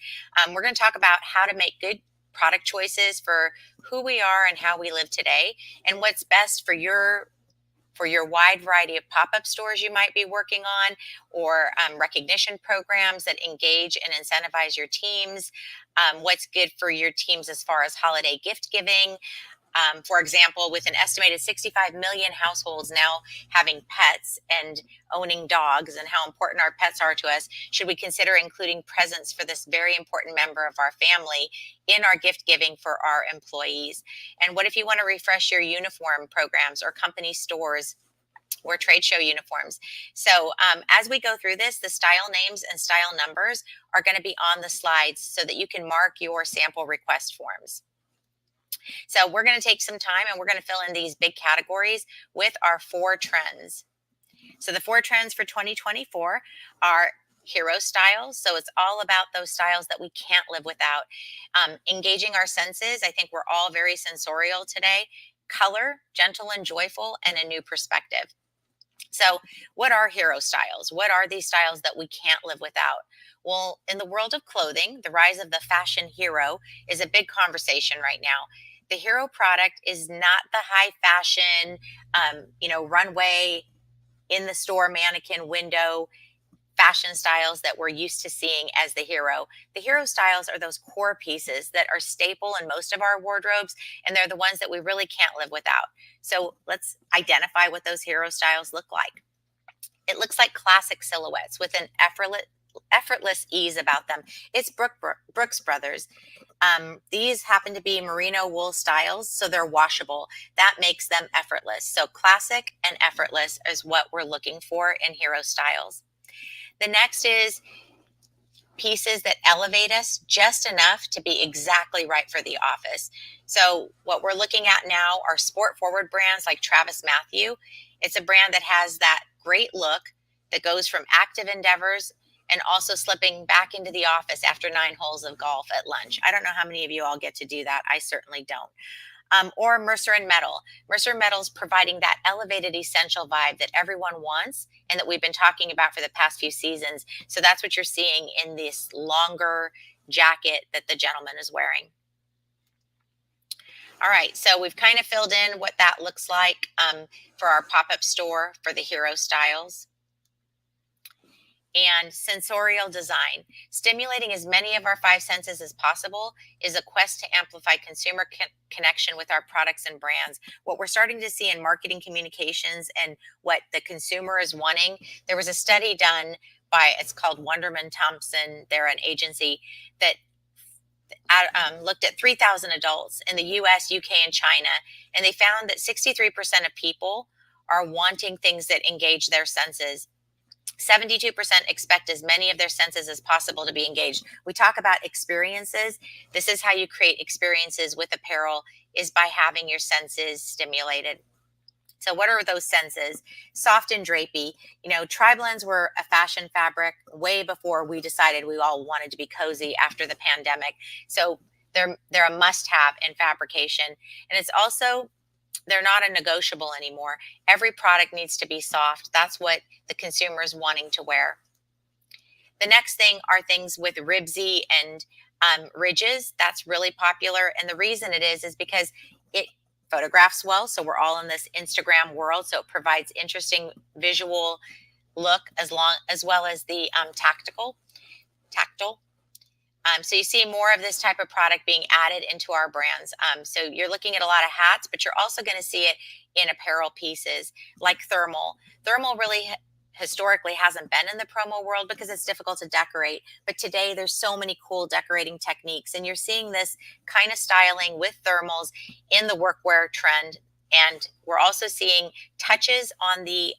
We're going to talk about how to make good product choices for who we are and how we live today, and what's best for your wide variety of pop-up stores you might be working on, or recognition programs that engage and incentivize your teams. What's good for your teams as far as holiday gift giving. For example, with an estimated 65 million households now having pets and owning dogs, and how important our pets are to us, should we consider including presents for this very important member of our family in our gift giving for our employees? And what if you want to refresh your uniform programs or company stores or trade show uniforms? So as we go through this, the style names and style numbers are going to be on the slides so that you can mark your sample request forms. So we're going to take some time and we're going to fill in these big categories with our 4 trends. So the 4 trends for 2024 are hero styles. So it's all about those styles that we can't live without. Engaging our senses. I think we're all very sensorial today. Color, gentle and joyful, and a new perspective. So what are hero styles? What are these styles that we can't live without? Well, in the world of clothing, the rise of the fashion hero is a big conversation right now. The hero product is not the high fashion, runway in the store mannequin window fashion styles that we're used to seeing as the hero. The hero styles are those core pieces that are staple in most of our wardrobes, and they're the ones that we really can't live without. So let's identify what those hero styles look like. It looks like classic silhouettes with an effortless ease about them. It's Brooks Brothers. These happen to be merino wool styles, so they're washable. That makes them effortless. So classic and effortless is what we're looking for in hero styles. The next is pieces that elevate us just enough to be exactly right for the office. So what we're looking at now are sport forward brands like Travis Mathew. It's a brand that has that great look that goes from active endeavors and also slipping back into the office after 9 holes of golf at lunch. I don't know how many of you all get to do that. I certainly don't. Or Mercer and Metal. Mercer and Metal's providing that elevated essential vibe that everyone wants and that we've been talking about for the past few seasons. So that's what you're seeing in this longer jacket that the gentleman is wearing. All right, so we've kind of filled in what that looks like for our pop-up store for the hero styles. And sensorial design. Stimulating as many of our 5 senses as possible is a quest to amplify consumer connection with our products and brands. What we're starting to see in marketing communications and what the consumer is wanting, there was a study done by, it's called Wunderman Thompson, they're an agency that looked at 3,000 adults in the US, UK, and China, and they found that 63% of people are wanting things that engage their senses. 72% expect as many of their senses as possible to be engaged. We talk about experiences. This is how you create experiences with apparel, is by having your senses stimulated. So what are those senses? Soft and drapey. You know, tri-blends were a fashion fabric way before we decided we all wanted to be cozy after the pandemic. So they're a must-have in fabrication. And it's also, they're not a negotiable anymore. Every product needs to be soft. That's what the consumer is wanting to wear. The next thing are things with ribsy and ridges. That's really popular. And the reason it is because it photographs well. So we're all in this Instagram world. So it provides interesting visual look as well as the tactile. So you see more of this type of product being added into our brands. So you're looking at a lot of hats, but you're also going to see it in apparel pieces like thermal. Thermal really historically hasn't been in the promo world because it's difficult to decorate. But today there's so many cool decorating techniques, and you're seeing this kind of styling with thermals in the workwear trend. And we're also seeing touches on the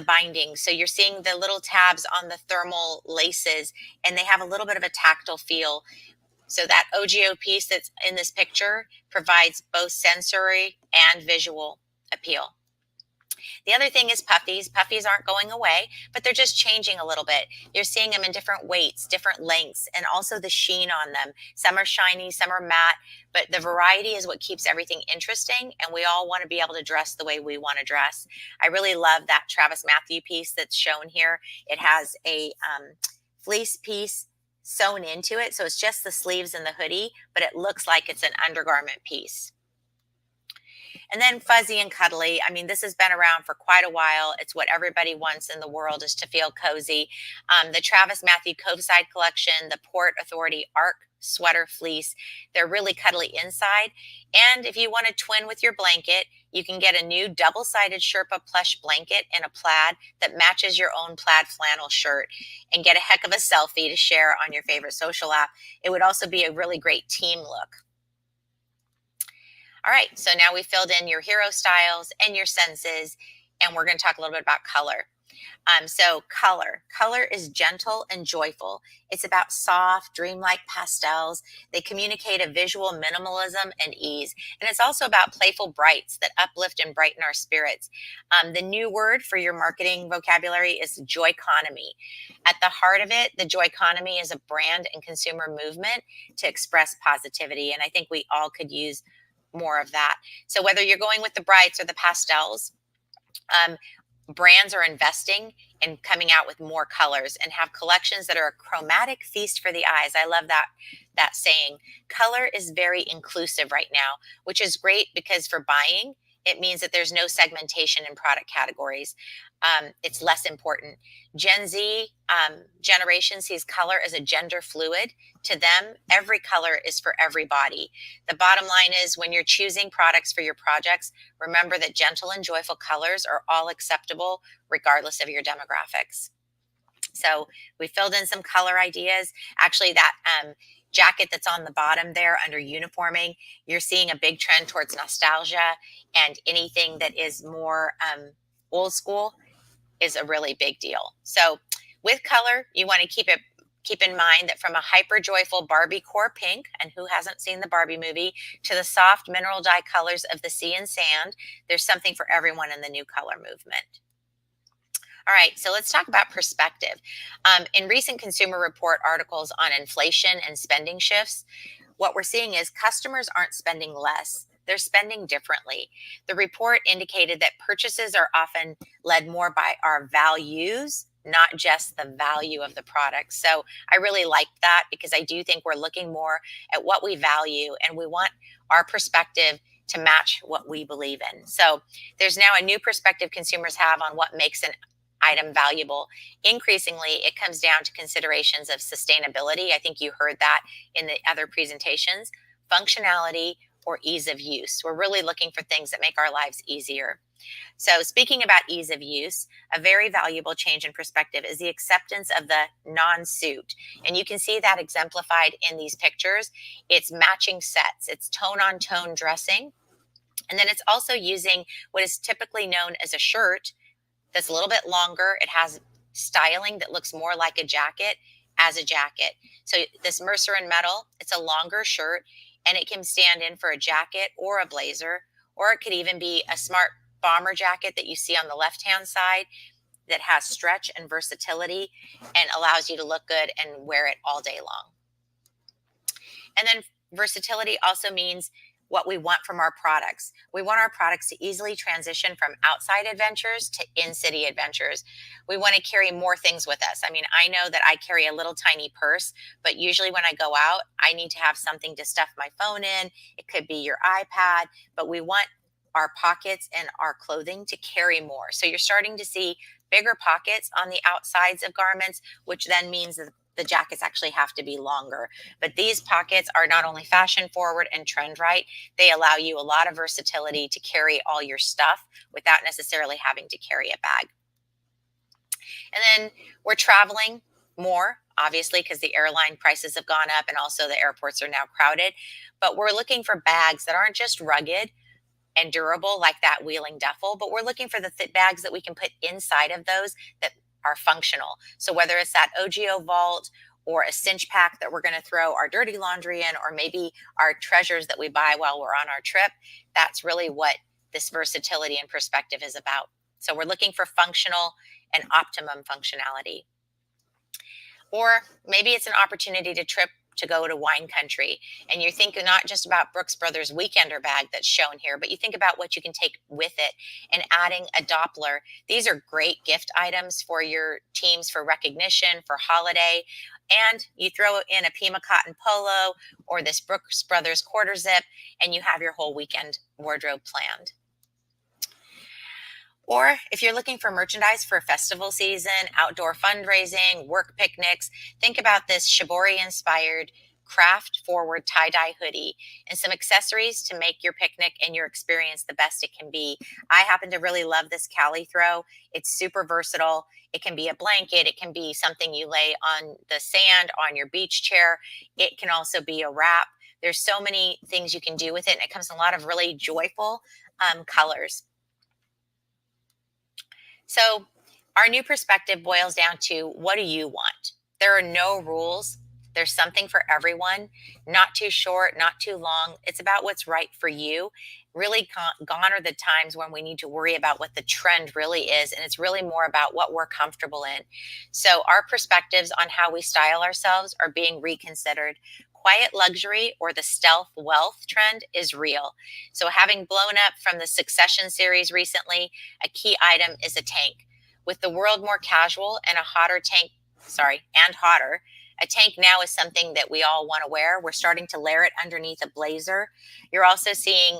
binding. So you're seeing the little tabs on the thermal laces, and they have a little bit of a tactile feel. So that OGO piece that's in this picture provides both sensory and visual appeal. The other thing is puffies. Puffies aren't going away, but they're just changing a little bit. You're seeing them in different weights, different lengths, and also the sheen on them. Some are shiny, some are matte, but the variety is what keeps everything interesting, and we all want to be able to dress the way we want to dress. I really love that Travis Mathew piece that's shown here. It has a fleece piece sewn into it, so it's just the sleeves and the hoodie, but it looks like it's an undergarment piece. And then fuzzy and cuddly. I mean, this has been around for quite a while. It's what everybody wants in the world, is to feel cozy. The Travis Mathew Coveside collection, the Port Authority Arc sweater fleece, they're really cuddly inside. And if you want to twin with your blanket, you can get a new double-sided Sherpa plush blanket in a plaid that matches your own plaid flannel shirt, and get a heck of a selfie to share on your favorite social app. It would also be a really great team look. All right, so now we filled in your hero styles and your senses, and we're going to talk a little bit about color. So color is gentle and joyful. It's about soft, dreamlike pastels. They communicate a visual minimalism and ease. And it's also about playful brights that uplift and brighten our spirits. The new word for your marketing vocabulary is joyconomy. At the heart of it, the joyconomy is a brand and consumer movement to express positivity. And I think we all could use more of that. So whether you're going with the brights or the pastels, Brands are investing in coming out with more colors and have collections that are a chromatic feast for the eyes. I love that saying. Color is very inclusive right now, which is great because for buying, it means that there's no segmentation in product categories. It's less important. Gen Z generation sees color as a gender fluid. To them, every color is for everybody. The bottom line is when you're choosing products for your projects, remember that gentle and joyful colors are all acceptable regardless of your demographics. So we filled in some color ideas. Actually, that jacket that's on the bottom there under uniforming, you're seeing a big trend towards nostalgia, and anything that is more old school is a really big deal. So with color, you want to keep in mind that from a hyper joyful Barbie core pink, and who hasn't seen the Barbie movie, to the soft mineral dye colors of the sea and sand, there's something for everyone in the new color movement. All right, so let's talk about perspective. In recent Consumer Report articles on inflation and spending shifts, what we're seeing is customers aren't spending less. They're spending differently. The report indicated that purchases are often led more by our values, not just the value of the product. So I really like that because I do think we're looking more at what we value, and we want our perspective to match what we believe in. So there's now a new perspective consumers have on what makes an item valuable. Increasingly, it comes down to considerations of sustainability. I think you heard that in the other presentations, functionality, or ease of use. We're really looking for things that make our lives easier. So speaking about ease of use, a very valuable change in perspective is the acceptance of the non-suit. And you can see that exemplified in these pictures. It's matching sets, it's tone-on-tone dressing. And then it's also using what is typically known as a shirt that's a little bit longer. It has styling that looks more like a jacket as a jacket. So this Mercer and Metal, it's a longer shirt, and it can stand in for a jacket or a blazer, or it could even be a smart bomber jacket that you see on the left-hand side that has stretch and versatility and allows you to look good and wear it all day long. And then versatility also means what we want from our products. We want our products to easily transition from outside adventures to in-city adventures. We want to carry more things with us. I mean, I know that I carry a little tiny purse, but usually when I go out, I need to have something to stuff my phone in. It could be your iPad, but we want our pockets and our clothing to carry more. So you're starting to see bigger pockets on the outsides of garments, which then means that the jackets actually have to be longer. But these pockets are not only fashion forward and trend right, they allow you a lot of versatility to carry all your stuff without necessarily having to carry a bag. And then we're traveling more, obviously, because the airline prices have gone up and also the airports are now crowded. But we're looking for bags that aren't just rugged and durable like that wheeling duffel, but we're looking for the bags that we can put inside of those that are functional. So whether it's that OGO vault or a cinch pack that we're going to throw our dirty laundry in, or maybe our treasures that we buy while we're on our trip, that's really what this versatility and perspective is about. So we're looking for functional and optimum functionality. Or maybe it's an opportunity to go to wine country, and you're thinking not just about Brooks Brothers Weekender bag that's shown here, but you think about what you can take with it and adding a Doppler. These are great gift items for your teams for recognition, for holiday, and you throw in a Pima cotton polo or this Brooks Brothers quarter zip, and you have your whole weekend wardrobe planned. Or if you're looking for merchandise for festival season, outdoor fundraising, work picnics, think about this Shibori-inspired craft-forward tie-dye hoodie and some accessories to make your picnic and your experience the best it can be. I happen to really love this Cali throw. It's super versatile. It can be a blanket. It can be something you lay on the sand, on your beach chair. It can also be a wrap. There's so many things you can do with it, and it comes in a lot of really joyful colors. So our new perspective boils down to, what do you want? There are no rules. There's something for everyone, not too short, not too long. It's about what's right for you. Really gone are the times when we need to worry about what the trend really is, and it's really more about what we're comfortable in. So our perspectives on how we style ourselves are being reconsidered quiet luxury or the stealth wealth trend is real. So having blown up from the Succession series recently, a key item is a tank. With the world more casual and hotter, a tank now is something that we all want to wear. We're starting to layer it underneath a blazer. You're also seeing,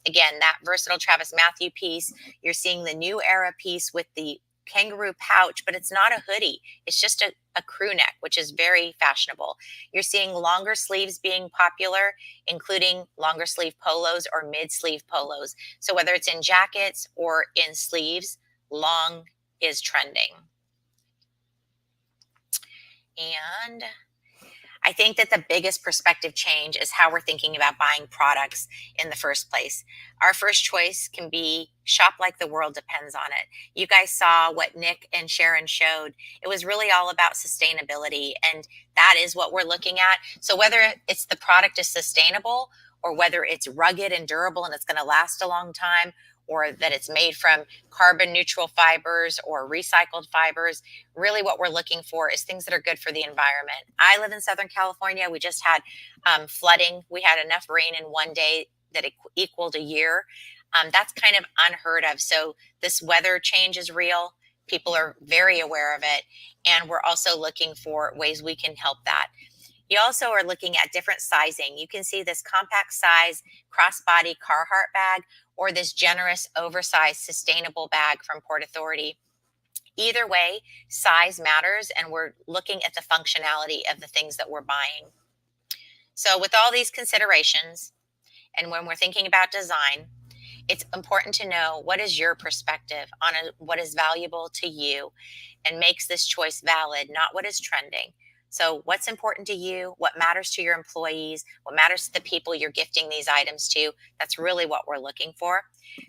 again, that versatile Travis Mathew piece. You're seeing the new era piece with the kangaroo pouch, but it's not a hoodie. It's just a crew neck, which is very fashionable. You're seeing longer sleeves being popular, including longer sleeve polos or mid sleeve polos. So whether it's in jackets or in sleeves, long is trending. And I think that the biggest perspective change is how we're thinking about buying products in the first place. Our first choice can be shop like the world depends on it. You guys saw what Nick and Sharon showed. It was really all about sustainability, and that is what we're looking at. So whether it's the product is sustainable or whether it's rugged and durable and it's going to last a long time, or that it's made from carbon neutral fibers or recycled fibers. Really what we're looking for is things that are good for the environment. I live in Southern California. We just had flooding. We had enough rain in one day that it equaled a year. That's kind of unheard of. So this weather change is real. People are very aware of it. And we're also looking for ways we can help that. You also are looking at different sizing. You can see this compact size crossbody Carhartt bag or this generous oversized sustainable bag from Port Authority. Either way, size matters, and we're looking at the functionality of the things that we're buying. So with all these considerations, and when we're thinking about design, it's important to know what is your perspective on what is valuable to you and makes this choice valid, not what is trending. So what's important to you, what matters to your employees, what matters to the people you're gifting these items to, that's really what we're looking for.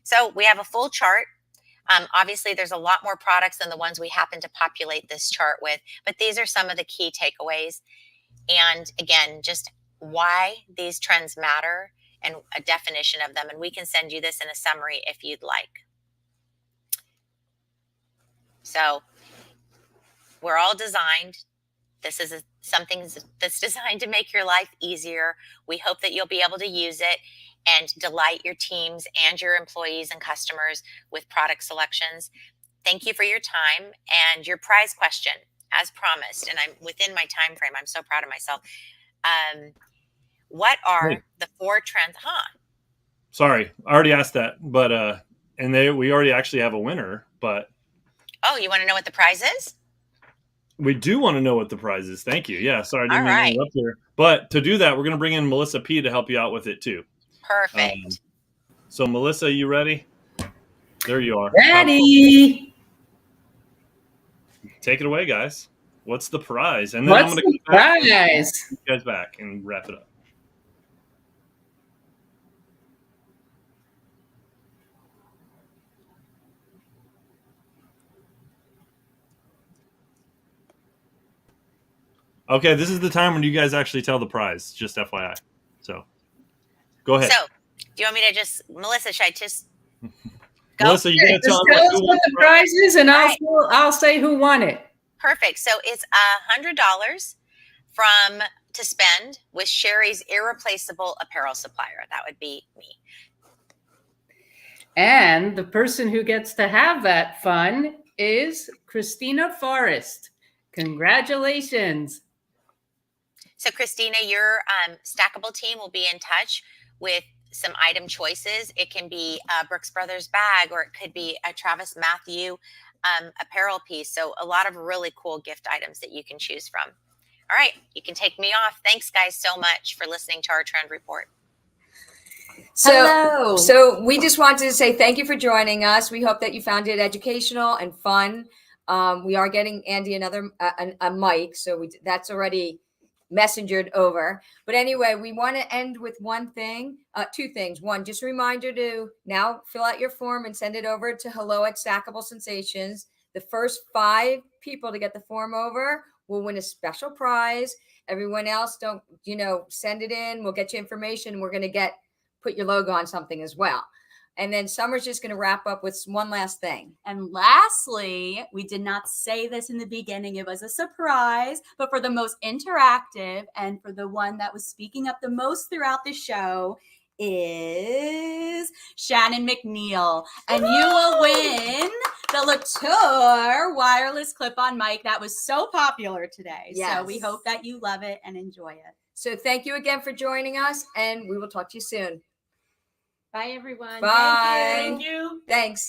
So we have a full chart. Obviously, there's a lot more products than the ones we happen to populate this chart with, but these are some of the key takeaways. And again, just why these trends matter and a definition of them. And we can send you this in a summary if you'd like. So we're all designed. This is something that's designed to make your life easier. We hope that you'll be able to use it and delight your teams and your employees and customers with product selections. Thank you for your time and your prize question, as promised. And I'm within my time frame. I'm so proud of myself. What are the 4 trends? Sorry, I already asked that, but we already actually have a winner. But oh, you want to know what the prize is? We do want to know what the prize is. Thank you. Yeah, sorry, I didn't mean to interrupt here. But to do that, we're going to bring in Melissa P. to help you out with it too. Perfect. So Melissa, you ready? There you are. Ready. Take it away, guys. What's the prize? And then What's I'm going to the prize? You guys back and wrap it up. Okay, this is the time when you guys actually tell the prize, just FYI. So, go ahead. So, do you want me to just, Melissa, should I just go? Melissa, you're going to tell us what the prize is, and I'll say who won it. Perfect. So, it's $100 to spend with Sherry's irreplaceable apparel supplier. That would be me. And the person who gets to have that fun is Christina Forrest. Congratulations. So Christina, your Stackable team will be in touch with some item choices. It can be a Brooks Brothers bag, or it could be a Travis Mathew apparel piece. So a lot of really cool gift items that you can choose from. All right, you can take me off. Thanks, guys, so much for listening to our trend report. So we just wanted to say thank you for joining us. We hope that you found it educational and fun. We are getting Andy another a mic, so that's already messengered over. But anyway, we want to end with two things. One, just a reminder to now fill out your form and send it over to hello@Stackable Sensations. The first 5 people to get the form over will win a special prize. Everyone else, don't, send it in. We'll get you information. We're going to put your logo on something as well. And then Summer's just going to wrap up with one last thing. And lastly, we did not say this in the beginning, it was a surprise, but for the most interactive and for the one that was speaking up the most throughout the show is Shannon McNeil. And you will win the Latour wireless clip-on mic that was so popular today. Yes. So we hope that you love it and enjoy it. So thank you again for joining us, and we will talk to you soon. Bye, everyone. Bye. Thank you. Thanks.